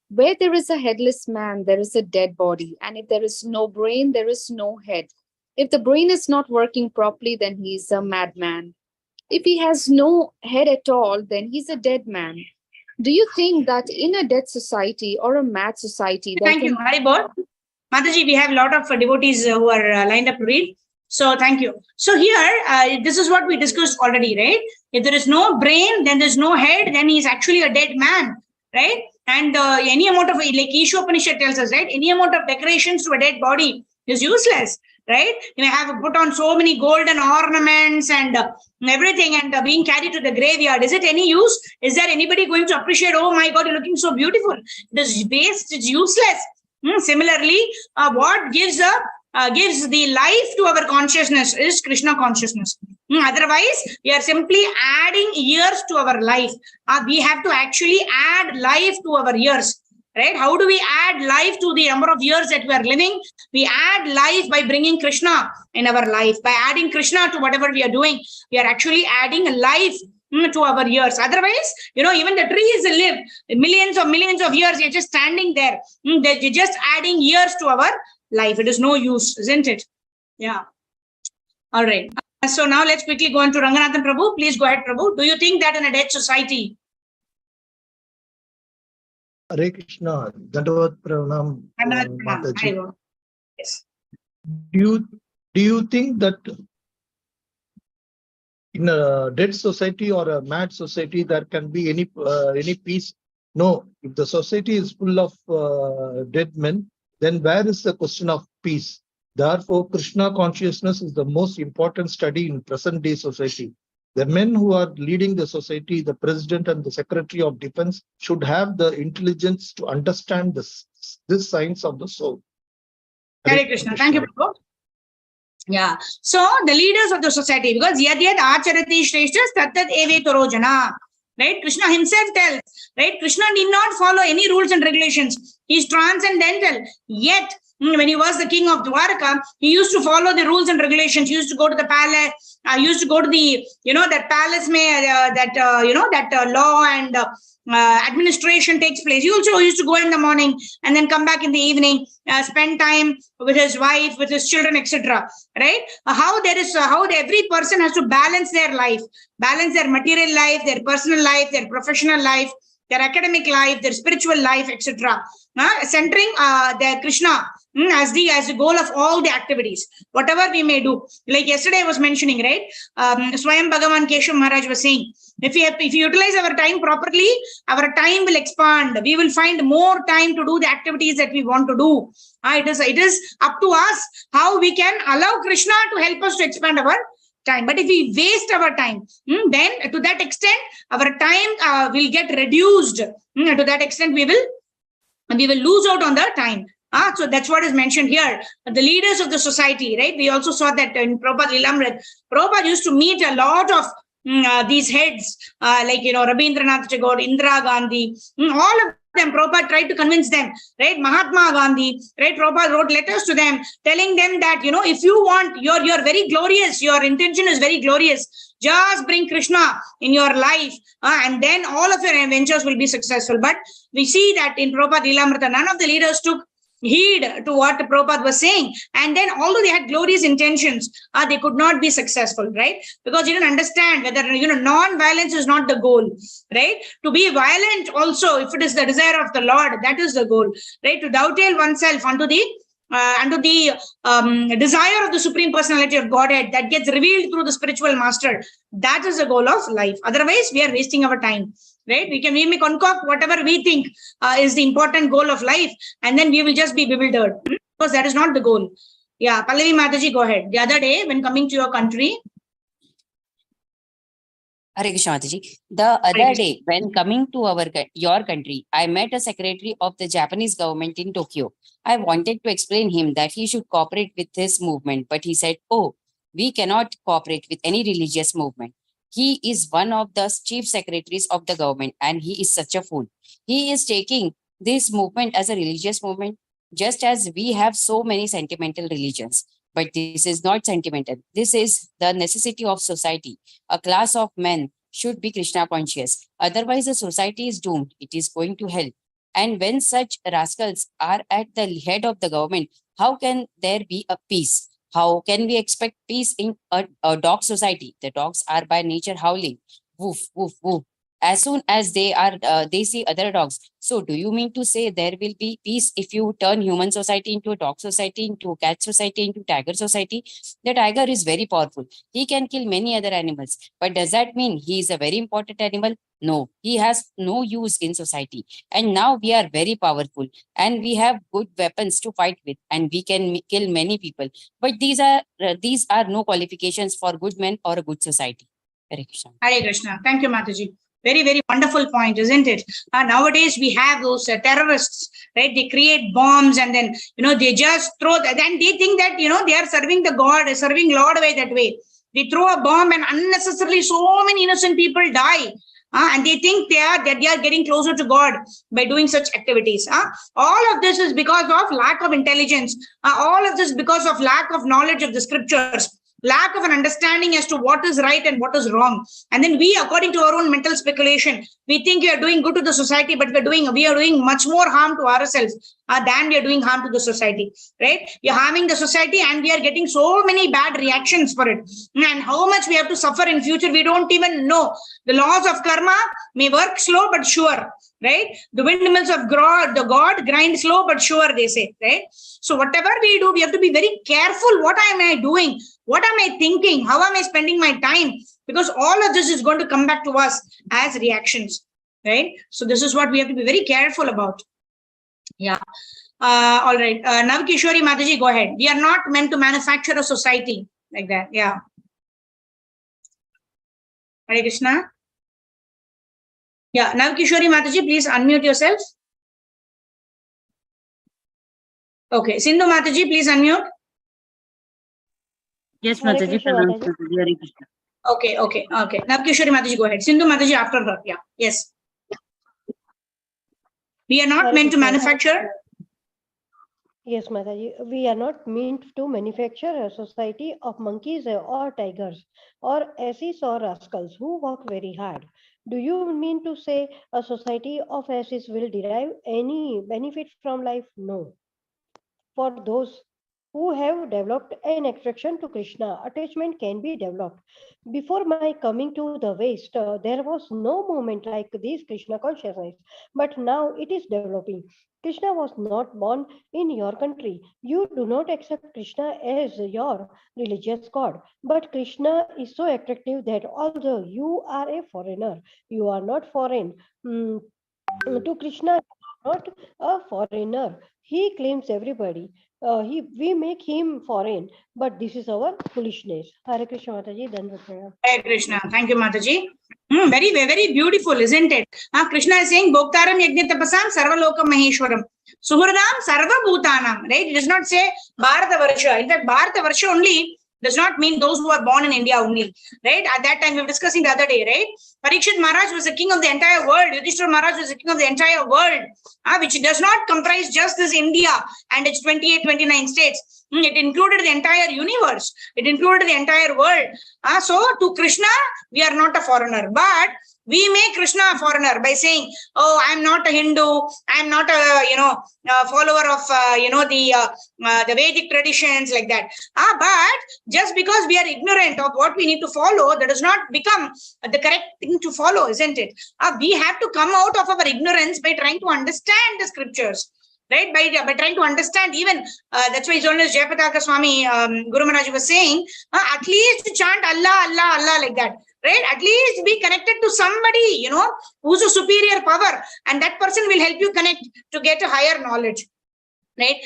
Where there is a headless man, there is a dead body. And if there is no brain, there is no head. If the brain is not working properly, then he is a madman. If he has no head at all, then he's a dead man. Do you think that in a dead society or a mad society... Thank you. Haribol. Mataji, we have a lot of devotees who are lined up to read. So thank you. So here, this is what we discussed already, right? If there is no brain, then there's no head, then he's actually a dead man, right? And any amount of, like Ishopanishad tells us, right? Any amount of decorations to a dead body is useless, right? You may have put on so many golden ornaments and everything and being carried to the graveyard. Is it any use? Is there anybody going to appreciate, oh my God, you're looking so beautiful? It is waste, it's useless. Similarly, what gives the life to our consciousness is Krishna consciousness. Otherwise, we are simply adding years to our life. We have to actually add life to our years. Right? How do we add life to the number of years that we are living? We add life by bringing Krishna in our life. By adding Krishna to whatever we are doing, we are actually adding life to our years. Otherwise, even the trees live millions of years. They're just standing there. They're just adding years to our life. It is no use, isn't it? Yeah. All right. So now let's quickly go on to Ranganathan Prabhu. Please go ahead, Prabhu. Do you think that in a dead society, Hare Krishna, Dandavat Pranam, Mataji. Yes. Do you think that in a dead society or a mad society there can be any peace? No. If the society is full of dead men, then where is the question of peace? Therefore, Krishna consciousness is the most important study in present day society. The men who are leading the society, the president and the secretary of defense, should have the intelligence to understand this science of the soul. Hare Krishna. Thank you, Prabhu. Yeah. So the leaders of the society, because yad acharati shreshtas tattat evetaro jana. Right? Krishna himself tells, right? Krishna did not follow any rules and regulations. He's transcendental. Yet, when he was the king of Dwarka, he used to follow the rules and regulations. He used to go to the palace. Used to go to the, that palace that law and administration takes place. He also used to go in the morning and then come back in the evening, spend time with his wife, with his children, etc. Right? How every person has to balance their life, balance their material life, their personal life, their professional life, their academic life, their spiritual life, etc. Centering their Krishna as the goal of all the activities, whatever we may do. Like yesterday I was mentioning, right? Swayam Bhagavan Keshav Maharaj was saying, if we utilize our time properly, our time will expand. We will find more time to do the activities that we want to do. It is up to us how we can allow Krishna to help us to expand our time. But if we waste our time, then to that extent, our time will get reduced. To that extent, we will lose out on the time. So that's what is mentioned here. The leaders of the society, right? We also saw that in Prabhupada Lilamrit. Prabhupada used to meet a lot of these heads, like, Rabindranath Tagore, Indira Gandhi, all of them. Prabhupada tried to convince them, right? Mahatma Gandhi, right? Prabhupada wrote letters to them, telling them that, if you want, you're very glorious, your intention is very glorious. Just bring Krishna in your life, and then all of your ventures will be successful. But we see that in Prabhupada Lilamrita, none of the leaders took heed to what Prabhupada was saying. And then although they had glorious intentions, they could not be successful, right? Because you didn't understand whether, non-violence is not the goal, right? To be violent also, if it is the desire of the Lord, that is the goal, right? To dovetail oneself unto the desire of the Supreme Personality of Godhead that gets revealed through the spiritual master. That is the goal of life. Otherwise, we are wasting our time. Right? We may concoct whatever we think is the important goal of life, and then we will just be bewildered, because that is not the goal. Yeah, Pallavi Mataji, go ahead. The other day, when coming to your country, Hare Krishna Mataji. The other day, when coming to your country, I met a secretary of the Japanese government in Tokyo. I wanted to explain him that he should cooperate with this movement, but he said, "Oh, we cannot cooperate with any religious movement. He is one of the chief secretaries of the government, and he is such a fool. He is taking this movement as a religious movement, just as we have so many sentimental religions. But this is not sentimental. This is the necessity of society. A class of men should be Krishna conscious. Otherwise, the society is doomed. It is going to hell. And when such rascals are at the head of the government, how can there be a peace? How can we expect peace in a dog society? The dogs are by nature howling, woof, woof, woof. as soon as they see other dogs. So do you mean to say there will be peace if you turn human society into a dog society, into a cat society, into tiger society? The tiger is very powerful. He can kill many other animals. But does that mean he is a very important animal? No, he has no use in society. And now we are very powerful and we have good weapons to fight with, and we can kill many people. But these are no qualifications for good men or a good society. Hare Krishna. Hare Krishna. Thank you, Mataji. Very, very wonderful point, isn't it? Nowadays, we have those terrorists, right? They create bombs and then, they just throw that. And they think that, they are serving the God, serving Lord way that way. They throw a bomb and unnecessarily so many innocent people die. And they think they are getting closer to God by doing such activities. All of this is because of lack of intelligence. All of this because of lack of knowledge of the scriptures. Lack of an understanding as to what is right and what is wrong. And then we, according to our own mental speculation, we think we are doing good to the society, but we are doing much more harm to ourselves than we are doing harm to the society, right? We are harming the society and we are getting so many bad reactions for it. And how much we have to suffer in future, we don't even know. The laws of karma may work slow but sure, right? The windmills of the God grind slow but sure, they say, right? So whatever we do, we have to be very careful. What am I doing? What am I thinking? How am I spending my time? Because all of this is going to come back to us as reactions, right? So this is what we have to be very careful about. Yeah. All right. Navkishori Mataji, go ahead. We are not meant to manufacture a society like that. Yeah. Hare Krishna. Yeah. Navkishori Mataji, please unmute yourself. Okay. Sindhu Mataji, please unmute. Yes, Hare Mataji. Krishna, Mataji. Hare Krishna. Okay. Navkishori Mataji, go ahead. Sindhu Mataji after her. Yeah. Yes. We are not Hare meant to Krishna. manufacture. Yes, Mataji. We are not meant to manufacture a society of monkeys or tigers or asses or rascals who work very hard. Do you mean to say a society of asses will derive any benefit from life? No. For those who have developed an attraction to Krishna, attachment can be developed. Before my coming to the West, there was no movement like this Krishna consciousness, but now it is developing. Krishna was not born in your country. You do not accept Krishna as your religious god. But Krishna is so attractive that although you are a foreigner, you are not foreign. To Krishna, you are not a foreigner. He claims everybody. We make him foreign, but this is our foolishness. Hare Krishna Mataji, Dandavat. Hare Krishna. Thank you, Mataji. Very, very beautiful, isn't it? Krishna is saying, Bhoktaram Yajna Tapasam Sarvalokam Maheshwaram. Suhradam Sarva Bhutanam. Right? It does not say Bharata Varsha. In fact, Bharata Varsha only does not mean those who are born in India only. Right? At that time, we were discussing the other day, right? Parikshit Maharaj was the king of the entire world. Yudhishthira Maharaj was the king of the entire world, which does not comprise just this India and its 28, 29 states. It included the entire universe. It included the entire world. So to Krishna, we are not a foreigner, but we make Krishna a foreigner by saying, "Oh, I'm not a Hindu. I'm not a follower of the Vedic traditions like that." But just because we are ignorant of what we need to follow, that does not become the correct thing to follow, isn't it? We have to come out of our ignorance by trying to understand the scriptures. Right, by trying to understand, even that's why his Holiness Jayapataka Swami Guru Maharaj was saying, at least chant Allah, Allah, Allah like that. Right, at least be connected to somebody, who's a superior power, and that person will help you connect to get a higher knowledge. Right,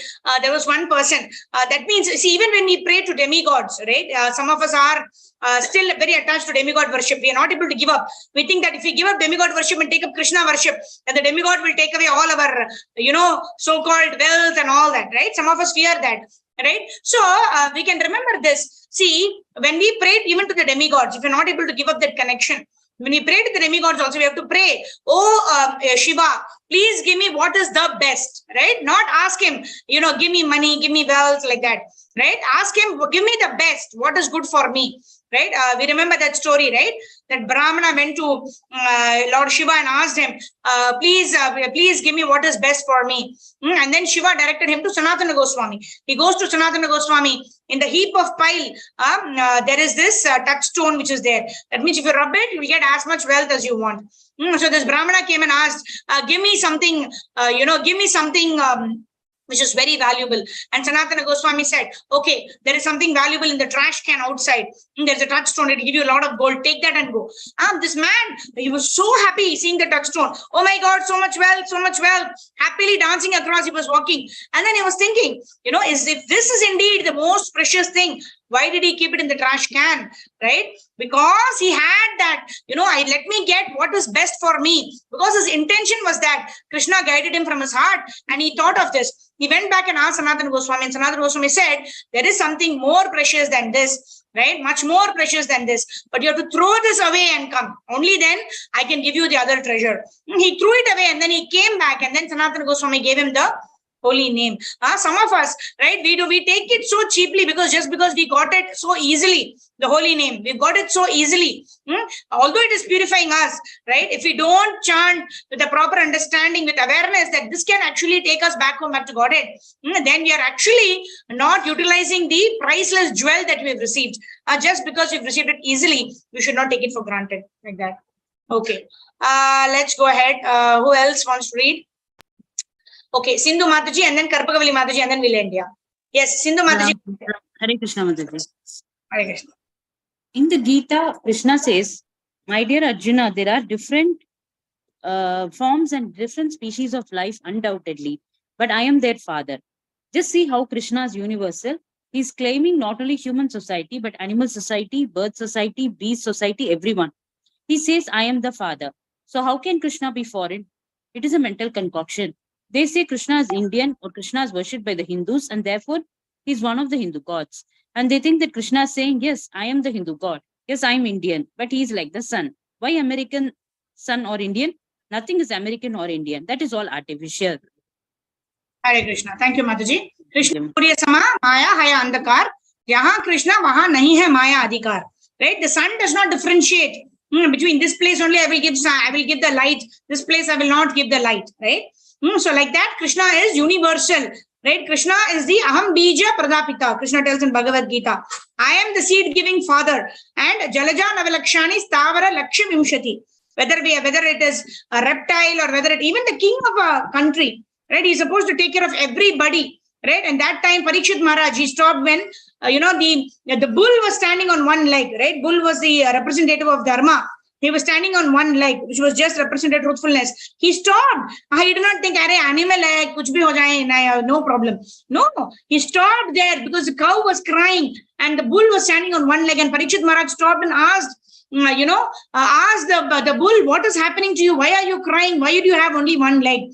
there was one person. That means, see, even when we pray to demigods, right, some of us are still very attached to demigod worship. We are not able to give up. We think that if we give up demigod worship and take up Krishna worship, then the demigod will take away all our, so-called wealth and all that. Right, some of us fear that. Right, so we can remember this. See, when we pray even to the demigods, if you're not able to give up that connection, when we pray to the demigods also, we have to pray, "Oh, Shiva, please give me what is the best," right? Not ask him, give me money, give me wealth like that, right? Ask him, give me the best, what is good for me, right? We remember that story, right? That Brahmana went to Lord Shiva and asked him, please give me what is best for me. And then Shiva directed him to Sanatana Goswami. He goes to Sanatana Goswami. In the heap of pile, there is this touchstone which is there. That means if you rub it, you will get as much wealth as you want. So this Brahmana came and asked, give me something, give me something which is very valuable. And Sanatana Goswami said, okay, there is something valuable in the trash can outside. There's a touchstone, it will give you a lot of gold. Take that and go. This man, he was so happy seeing the touchstone. Oh my God, so much wealth. Happily dancing across, he was walking. And then he was thinking, if this is indeed the most precious thing, why did he keep it in the trash can, right? Because he had that, let me get what is best for me. Because his intention was that Krishna guided him from his heart and he thought of this. He went back and asked Sanatana Goswami, and Sanatana Goswami said, there is something more precious than this, right? Much more precious than this. But you have to throw this away and come. Only then I can give you the other treasure. He threw it away and then he came back, and then Sanatana Goswami gave him the holy name. Some of us, right, we take it so cheaply because we got it so easily, the holy name, we got it so easily. Although it is purifying us, right? If we don't chant with a proper understanding, with awareness that this can actually take us back home, back to Godhead, then we are actually not utilizing the priceless jewel that we have received. Just because we've received it easily, we should not take it for granted like that. Okay, let's go ahead. Who else wants to read? Okay, Sindhu Mataji and then Karpakavali Mataji and then we'll end. Yes, Sindhu Mataji. Hare Krishna Mataji. Hare Krishna. In the Gita, Krishna says, my dear Arjuna, there are different forms and different species of life undoubtedly, but I am their father. Just see how Krishna is universal. He's claiming not only human society, but animal society, bird society, beast society, everyone. He says, I am the father. So how can Krishna be foreign? It is a mental concoction. They say Krishna is Indian or Krishna is worshipped by the Hindus and therefore he's one of the Hindu gods. And they think that Krishna is saying, yes, I am the Hindu god. Yes, I'm Indian, but he's like the sun. Why American sun or Indian? Nothing is American or Indian. That is all artificial. Hare Krishna. Thank you, Mataji. Krishna Surya Sama, Maya Haya Andakar. Yahan Krishna, wahan nahi hai Maya Adhikar. Right? The sun does not differentiate between this place only I will give the light. This place I will not give the light. Right? So like that, Krishna is universal, right? Krishna is the Aham Bija Pradapita. Krishna tells in Bhagavad Gita, I am the seed-giving father. And Jalaja Navalakshani Stavara Lakshya Vimshati. Whether it is a reptile or whether even the king of a country, right? He's supposed to take care of everybody, right? And that time Parikshit Maharaj, he stopped when, the bull was standing on one leg, right? Bull was the representative of Dharma. He was standing on one leg, which was just represented truthfulness. He stopped. He did not think, animal hai, kuch bhi ho jaye, no problem. No, he stopped there because the cow was crying and the bull was standing on one leg. And Parikshit Maharaj stopped and asked, asked the bull, what is happening to you? Why are you crying? Why do you have only one leg?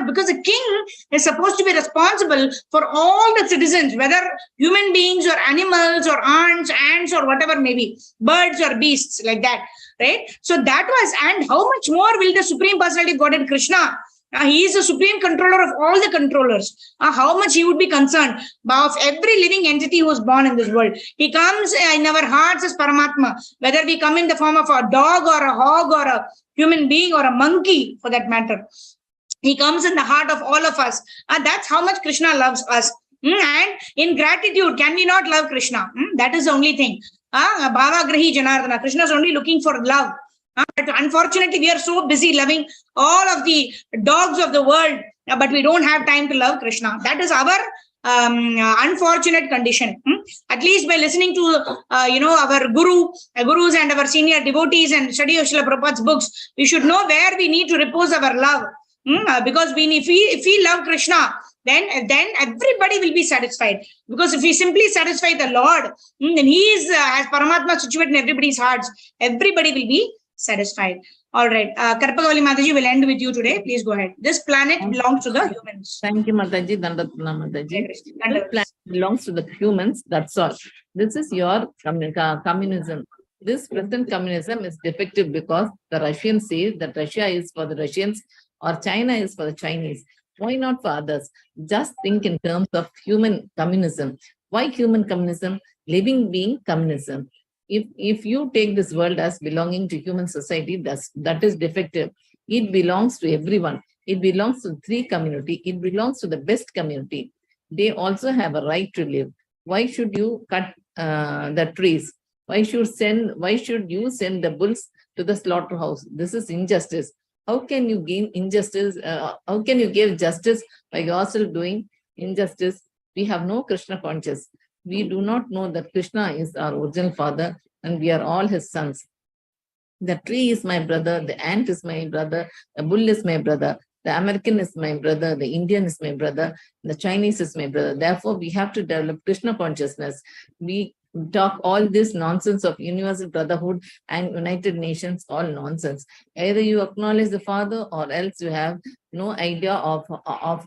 Because the king is supposed to be responsible for all the citizens, whether human beings or animals or ants or whatever may be, birds or beasts like that. Right? So that was, and how much more will the Supreme Personality of Godhead Krishna, he is the supreme controller of all the controllers, how much he would be concerned of every living entity who was born in this world. He comes in our hearts as Paramatma, whether we come in the form of a dog or a hog or a human being or a monkey for that matter. He comes in the heart of all of us. That's how much Krishna loves us. And in gratitude, can we not love Krishna? That is the only thing. Bhava Grahi Janardana. Krishna is only looking for love. But unfortunately, we are so busy loving all of the dogs of the world, but we don't have time to love Krishna. That is our unfortunate condition. At least by listening to our gurus and our senior devotees and study of Srila Prabhupada's books, we should know where we need to repose our love. Because if we love Krishna, then everybody will be satisfied. Because if we simply satisfy the Lord, then He is as Paramatma situated in everybody's hearts. Everybody will be satisfied. All right. Karpakavali Mataji will end with you today. Please go ahead. This planet belongs to the humans. Thank you, Mataji. Dandatna Mataji. This planet belongs to the humans. That's all. This is your communism. This present communism is defective because the Russians say that Russia is for the Russians or China is for the Chinese. Why not for others? Just think in terms of human communism. Why human communism? Living being communism. If you take this world as belonging to human society, that is defective. It belongs to everyone. It belongs to three community. It belongs to the best community. They also have a right to live. Why should you cut the trees? Why should you send the bulls to the slaughterhouse? This is injustice. How can you gain injustice? How can you give justice by yourself doing injustice? We have no Krishna conscious. We do not know that Krishna is our original father and we are all his sons. The tree is my brother, the ant is my brother, the bull is my brother, the American is my brother, the Indian is my brother, the Chinese is my brother. Therefore, we have to develop Krishna consciousness. We talk all this nonsense of universal brotherhood and United Nations, all nonsense. Either you acknowledge the father or else you have no idea of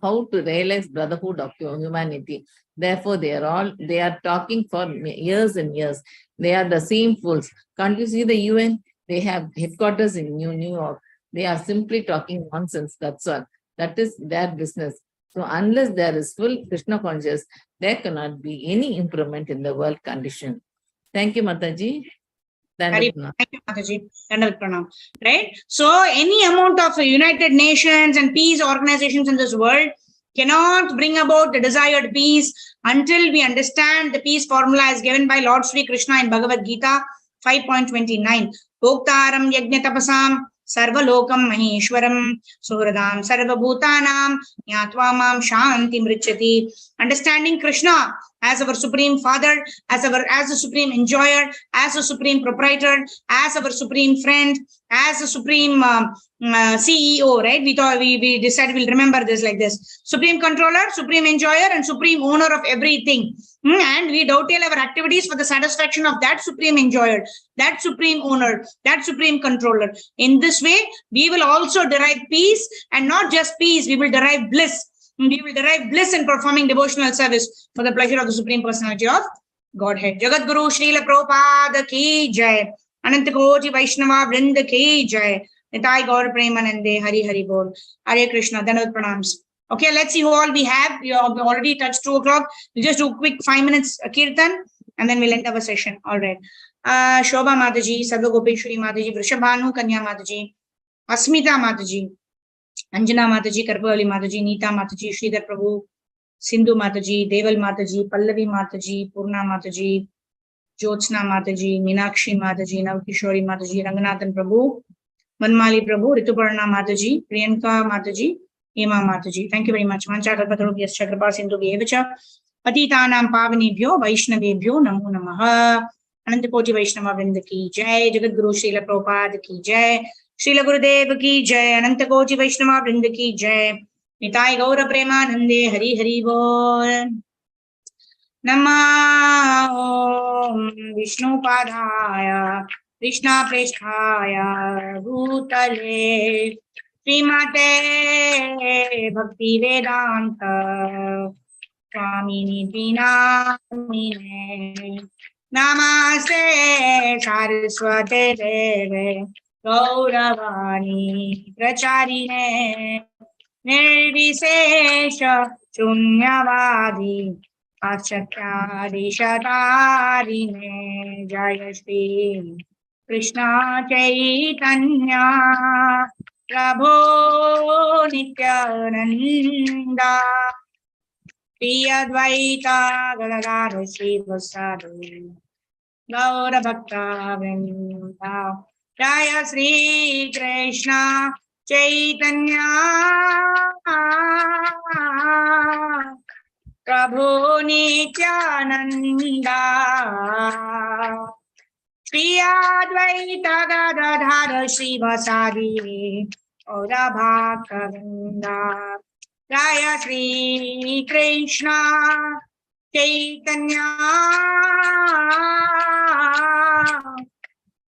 how to realize brotherhood of humanity. Therefore, they are talking for years and years. They are the same fools. Can't you see the UN? They have headquarters in New York. They are simply talking nonsense. That's all. That is their business. So unless there is full Krishna conscious, there cannot be any improvement in the world condition. Thank you, Mataji. Thank you, Mataji. Right? So any amount of United Nations and peace organizations in this world cannot bring about the desired peace until we understand the peace formula as given by Lord Sri Krishna in Bhagavad Gita 5.29. Bhoktaram yajna tapasam sarvalokam maheshwaram suhradam sarvabhutanam nyatva mam shanti mrichati. Understanding Krishna as our supreme father, as the supreme enjoyer, as a supreme proprietor, as our supreme friend, as a supreme CEO, right? We decided we'll remember this like this: supreme controller, supreme enjoyer, and supreme owner of everything. And we dovetail our activities for the satisfaction of that supreme enjoyer, that supreme owner, that supreme controller. In this way, we will also derive peace, and not just peace, we will derive bliss. We will derive bliss in performing devotional service for the pleasure of the Supreme Personality of Godhead. Jagat Guru Srila Prabhupada ki jai. Ananta Koti Vaishnava Vrinda ki jai. Nitai Gaur Premanande Hari Hari Bol. Hare Krishna. Dhanavad Pranams. Okay, let's see who all we have. We have already touched 2 o'clock. We'll just do a quick 5 minutes kirtan and then we'll end our session. All right. Shobha Mataji, Sarva Gopeshwari Mataji, Vrishabhanu Kanya Mataji, Asmita Mataji, Anjana Mataji, Karpali Mataji, Neeta Mataji, Sridhar Prabhu, Sindhu Mataji, Deval Mataji, Pallavi Mataji, Purna Mataji, Jyotsna Mataji, Meenakshi Mataji, Navkishori Mataji, Ranganathan Prabhu, Manmali Prabhu, Rituparna Mataji, Priyanka Mataji, Hema Mataji. Thank you very much. Manchakalpatarubhyascha kripa sindhubhyeva patitanam pavanebhyo vaishnavebhyo namo namaha. Anantakoti Vaishnava Vrinda ki jai. Jagat Guru Srila Prabhupada ki jai. Srila Gurudev ki jai. Anantakoti Vaishnava Vrinda ki jai. Nitai Gaura Premanande Hari Hari Bol. Nama Om Vishnu Padaya Krishna Preshthaya Bhutale Srimate Bhakti Vedanta Swamini Dinamine Namaste Saraswate Deve Gauravani Pracharine Nirvisesha Shunyavadi Paschatya Shatarine Jaya Shri Krishna Chaitanya Prabhu Nityananda Shri Advaita Gadadhara Srivasadi Gaura Bhakta Vrinda Jaya Shri Krishna Chaitanya Prabhu Nityananda Shri Advaita Gadadhara Srivasadi Gaura Bhakta Vrinda Jaya Shri Krishna Chaitanya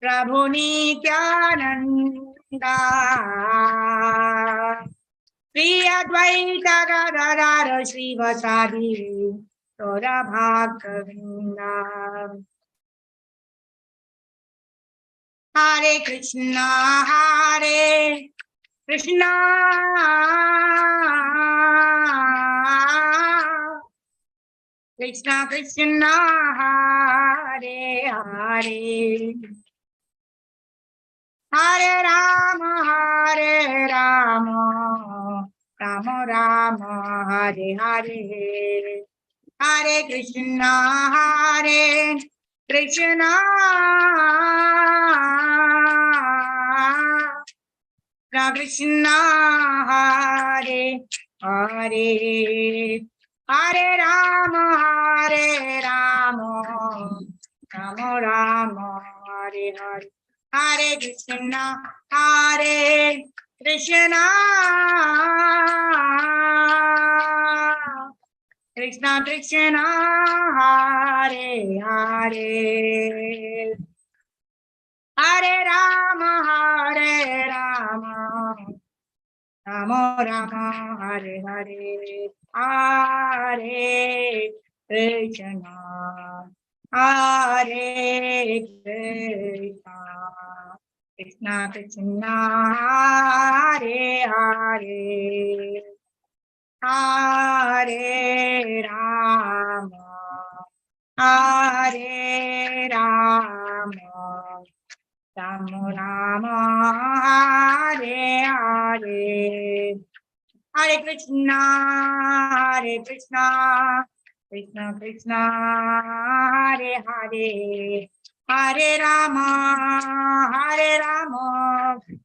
Prabhu Nityananda Shri Advaita Gadadhara Srivasadi Gaura Bhakta Vrinda. Hare Krishna Krishna Krishna Hare Hare Hare Rama Rama Rama Hare Hare Hare Krishna Krishna Krishna Hare Hare Hare Rama Rama Rama Hare Hare Hare Krishna Krishna Krishna Hare Hare Hare Rama Rama Rama Hare Hare Hare Krishna Krishna Krishna Hare Hare Hare Rama Hare Rama Rama Rama Hare Hare Hare Krishna Krishna Krishna Hare Hare Hare Rama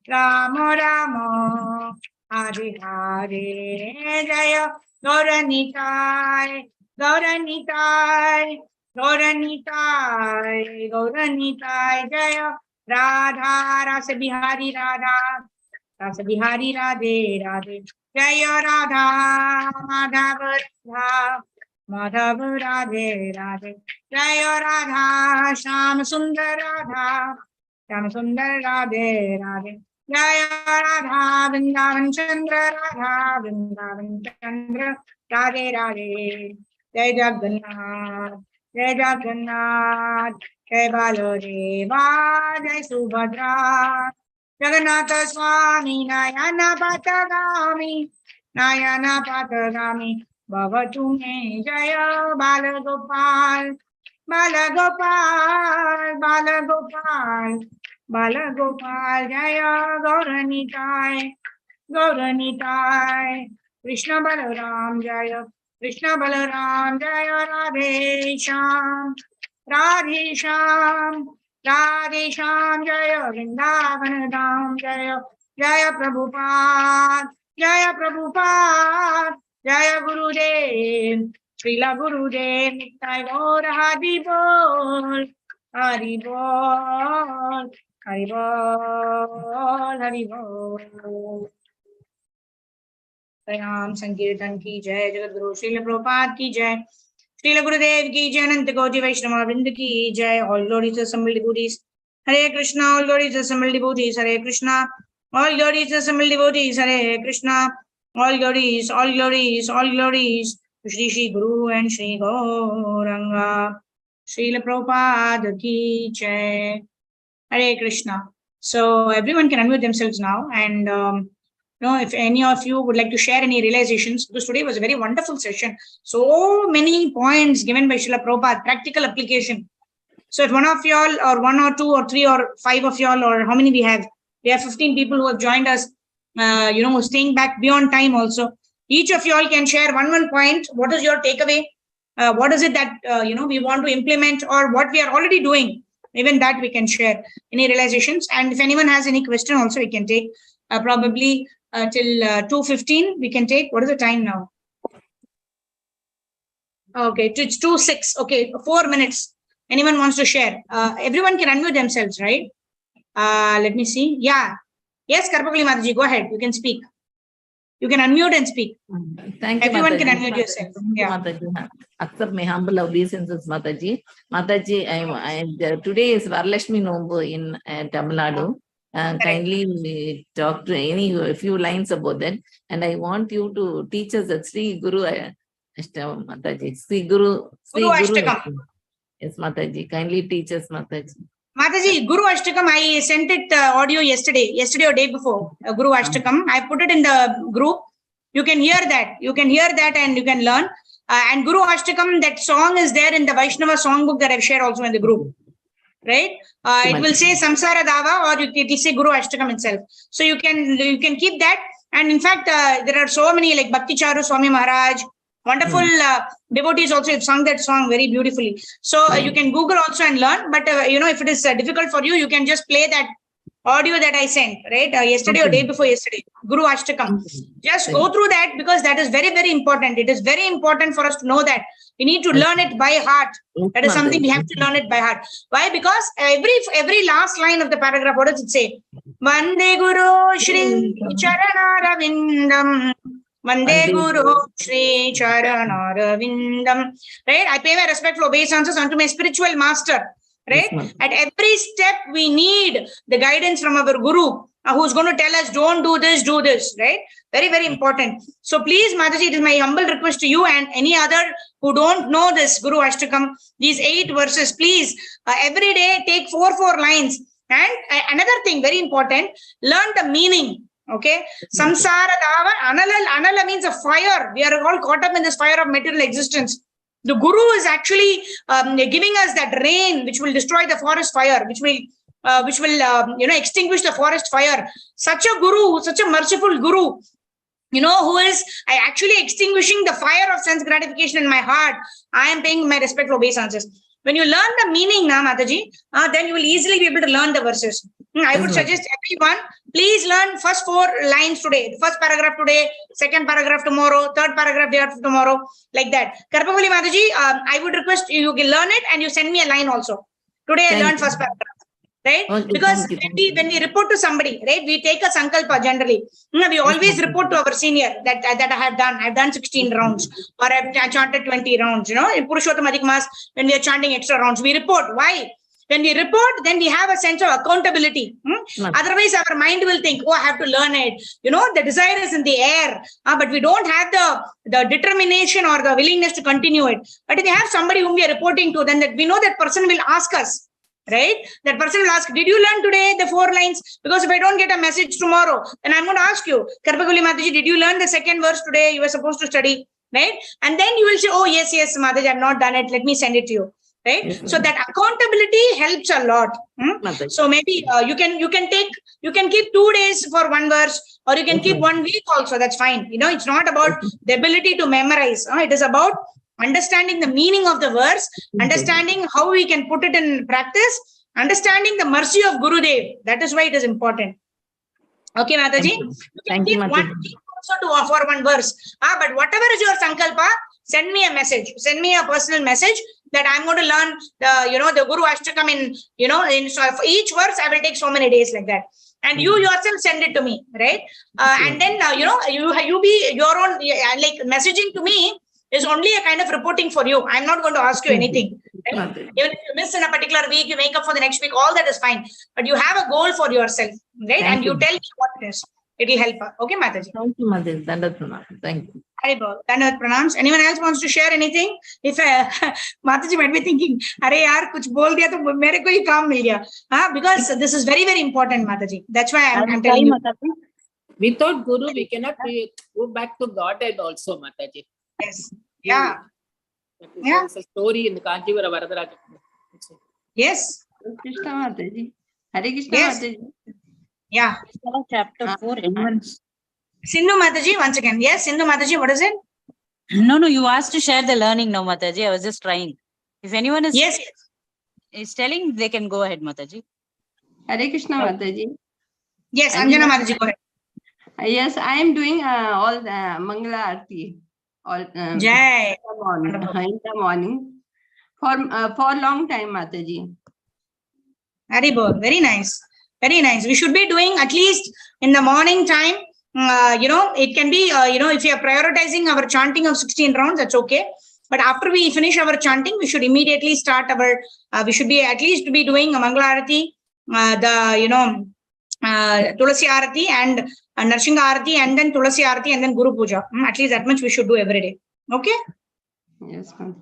Rama Rama Hare Hare Jaya Gauranitai Gauranitai Gauranitai Gauranitai Jaya Radha Rasa Bihari Radha Rasa Bihari Radhe Radhe Jaya Radha Madhava Madhava Radhe Radhe Jaya Radha Sham Sundar Radha Sham Sundar Radhe Radhe Jaya Radha Vrindavan Chandra Radha Vrindavan Chandra Radhe Radhe Jai Jagannath Jai Jagannath Jai Baladeva Jai Subhadra Jagannatha Swami Nayana Patagami Bhavatu Me Jaya Balagopal Balagopal Balagopal Balagopal Jaya Gauranitai Gauranitai Krishna Balaram Jaya Krishna Balaram Jaya Radhe Shyam Radhe Shyam Radhe Shyam Jaya Vrindavan Dham Jaya Jaya Prabhupada Jaya Prabhupada Jaya Gurudev Srila Gurudev Nittai Gaur Hari Bol Hari Bol Hari Bol Hari Bol Sayam Sankirtan ki jai Jagat Guru Srila Prabhupada ki jai Srila Gurudev ki jai Ananta Koti Vaishnava Vrinda ki jai all glories to assembled devotees Hare Krishna all glories to assembled devotees Hare Krishna all glories to assembled devotees Hare Krishna all glories to Shri Shri Guru and Shri Gauranga Srila Prabhupada ki jai Hare Krishna. So everyone can unmute themselves now and if any of you would like to share any realizations, because today was a very wonderful session. So many points given by Srila Prabhupada, practical application. So if one of y'all or one or two or three or five of y'all or how many we have 15 people who have joined us, staying back beyond time also. Each of y'all can share one point. What is your takeaway? What is it that, we want to implement or what we are already doing? Even that we can share any realizations. And if anyone has any question also, we can take probably till 2:15 we can take. What is the time now? Okay, it's 2:06. Okay, 4 minutes. Anyone wants to share? Everyone can unmute themselves, right? Let me see. Yeah. Yes, Karpakali Mataji, go ahead. You can speak. You can unmute and speak. Thank you, Everyone Mataji. can unmute yourself. Yeah. Mataji. Accept my humble obeisances, Mataji. Mataji, today is Varalakshmi Nombu in Tamil Nadu. Kindly talk to a few lines about that. And I want you to teach us that Sri Guru Ashtakam, Mataji. Sri Guru Ashtakam. Yes, Mataji. Kindly teach us, Mataji. Mataji, Guru Ashtakam, I sent it audio yesterday or day before. Guru Ashtakam. I put it in the group. You can hear that. And you can learn. And Guru Ashtakam, that song is there in the Vaishnava songbook that I've shared also in the group. Right? It will say Samsara Dava, or it will say Guru Ashtakam itself. So you can keep that. And in fact, there are so many like Bhakti Charu Swami Maharaj, wonderful devotees also have sung that song very beautifully. So you can Google also and learn. But if it is difficult for you, you can just play that audio that I sent, right? Yesterday or day before yesterday, Guru Ashtakam. Just go through that, because that is very, very important. It is very important for us to know that. We need to learn it by heart. That is something we have to learn it by heart. Why? Because every last line of the paragraph, what does it say? Vande Guru Shri Charanaravindam. Vande Guru Shri Charanaravindam. Right? I pay my respectful obeisances unto my spiritual master. Right? At every step, we need the guidance from our Guru, who's going to tell us, don't do this, do this, right? Very, very important. So please, Mataji, it is my humble request to you and any other who don't know this Guru Ashtakam, these 8 verses, please, every day take 4 lines. And another thing, very important, learn the meaning. Okay? Samsara Dava, Anala means a fire. We are all caught up in this fire of material existence. The Guru is actually giving us that rain which will destroy the forest fire, which will extinguish the forest fire. Such a Guru, such a merciful Guru, who is actually extinguishing the fire of sense gratification in my heart. I am paying my respectful obeisances. When you learn the meaning, Mataji, then you will easily be able to learn the verses. I would suggest everyone, please learn first 4 lines today, first paragraph today, second paragraph tomorrow, third paragraph day after tomorrow, like that. Karpavali Mataji, I would request you learn it and you send me a line also. Today I learned first paragraph. Right? Because when we report to somebody, right, we take a sankalpa generally. We always report to our senior that I've done 16 rounds, or I've chanted 20 rounds, in Purushottam Adhik Mas, when we are chanting extra rounds, we report. Why? When we report, then we have a sense of accountability. Otherwise, our mind will think, oh, I have to learn it. The desire is in the air, but we don't have the determination or the willingness to continue it. But if we have somebody whom we are reporting to, then that we know that person will ask us. Right? That person will ask, did you learn today the 4 lines? Because if I don't get a message tomorrow, then I'm going to ask you, Karpavali Mataji, did you learn the 2nd verse today? You were supposed to study, right? And then you will say, oh, yes, Mataji, I've not done it. Let me send it to you. Right? Yes, so that accountability helps a lot. So maybe you can keep 2 days for 1 verse, or you can keep 1 week also. That's fine. It's not about the ability to memorize. It is about understanding the meaning of the verse, understanding how we can put it in practice, understanding the mercy of Gurudev. That is why it is important. Okay, Mataji? Thank you, Mataji. 1 week also to offer 1 verse. But whatever is your sankalpa, send me a message. Send me a personal message that I'm going to learn the Guru Ashtakam so for each verse I will take so many days, like that. And you yourself send it to me, right? And then you be your own, like messaging to me is only a kind of reporting for you. I'm not going to ask you anything. Right? Even if you miss in a particular week, you make up for the next week, all that is fine. But you have a goal for yourself, right? And you tell me what it is. It will help. Okay, Mataji? Thank you, Mataji. Dandavat Pranam. Thank you. Dandavat Pranams. Anyone else wants to share anything? If Mataji might be thinking, "Arey yaar, kuch bol diya to mere ko hi kaam mil gaya." Because this is very, very important, Mataji. That's why I'm telling you. Without Guru, we cannot go back to Godhead also, Mataji. Yes. Yeah. There's a story in the Kanchivara Varadaraja. Yes. Krishna Mataji. Hare Krishna Mataji. Yeah. Chapter 4. Sindhu Mataji, once again. Yes, Sindhu Mataji, what is it? No, you asked to share the learning now, Mataji. I was just trying. If anyone is telling, they can go ahead, Mataji. Hare Krishna Mataji. Yes, Anjana Mataji, go ahead. Yes, I am doing all the Mangala Aarti. Jai. In the morning. For long time, Mataji. Haribol, very nice. Very nice. We should be doing at least in the morning time. It can be, if you are prioritizing our chanting of 16 rounds, that's okay. But after we finish our chanting, we should immediately start we should be at least be doing a Mangala Aarati, Tulasi Aarati and Narsingha Aarati, and then Tulasi Aarati, and then Guru Puja. At least that much we should do every day. Okay? Yes, ma'am.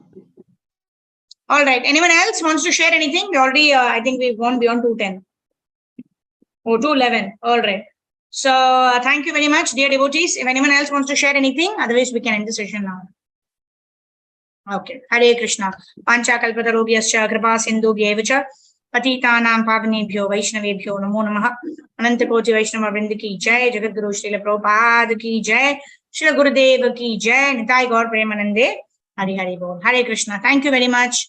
All right. Anyone else wants to share anything? We already, I think we've gone beyond 2:10. Oh, 2:11. All right. So thank you very much, dear devotees. If anyone else wants to share anything, otherwise we can end the session now. Okay. Hare Krishna. Panchakalpatarubhyascha kripa sindhubhyev cha पतितानां पावनेभ्यो वैष्णवेभ्यो नमो नमः। अनंत कोटि वैष्णव वृंद की जय। जगत गुरु श्रील प्रभुपाद की जय। श्री गुरुदेव की जय। निताई गौर प्रेमानंदे। हरि हरि बोल। हरे Krishna. Thank you very much.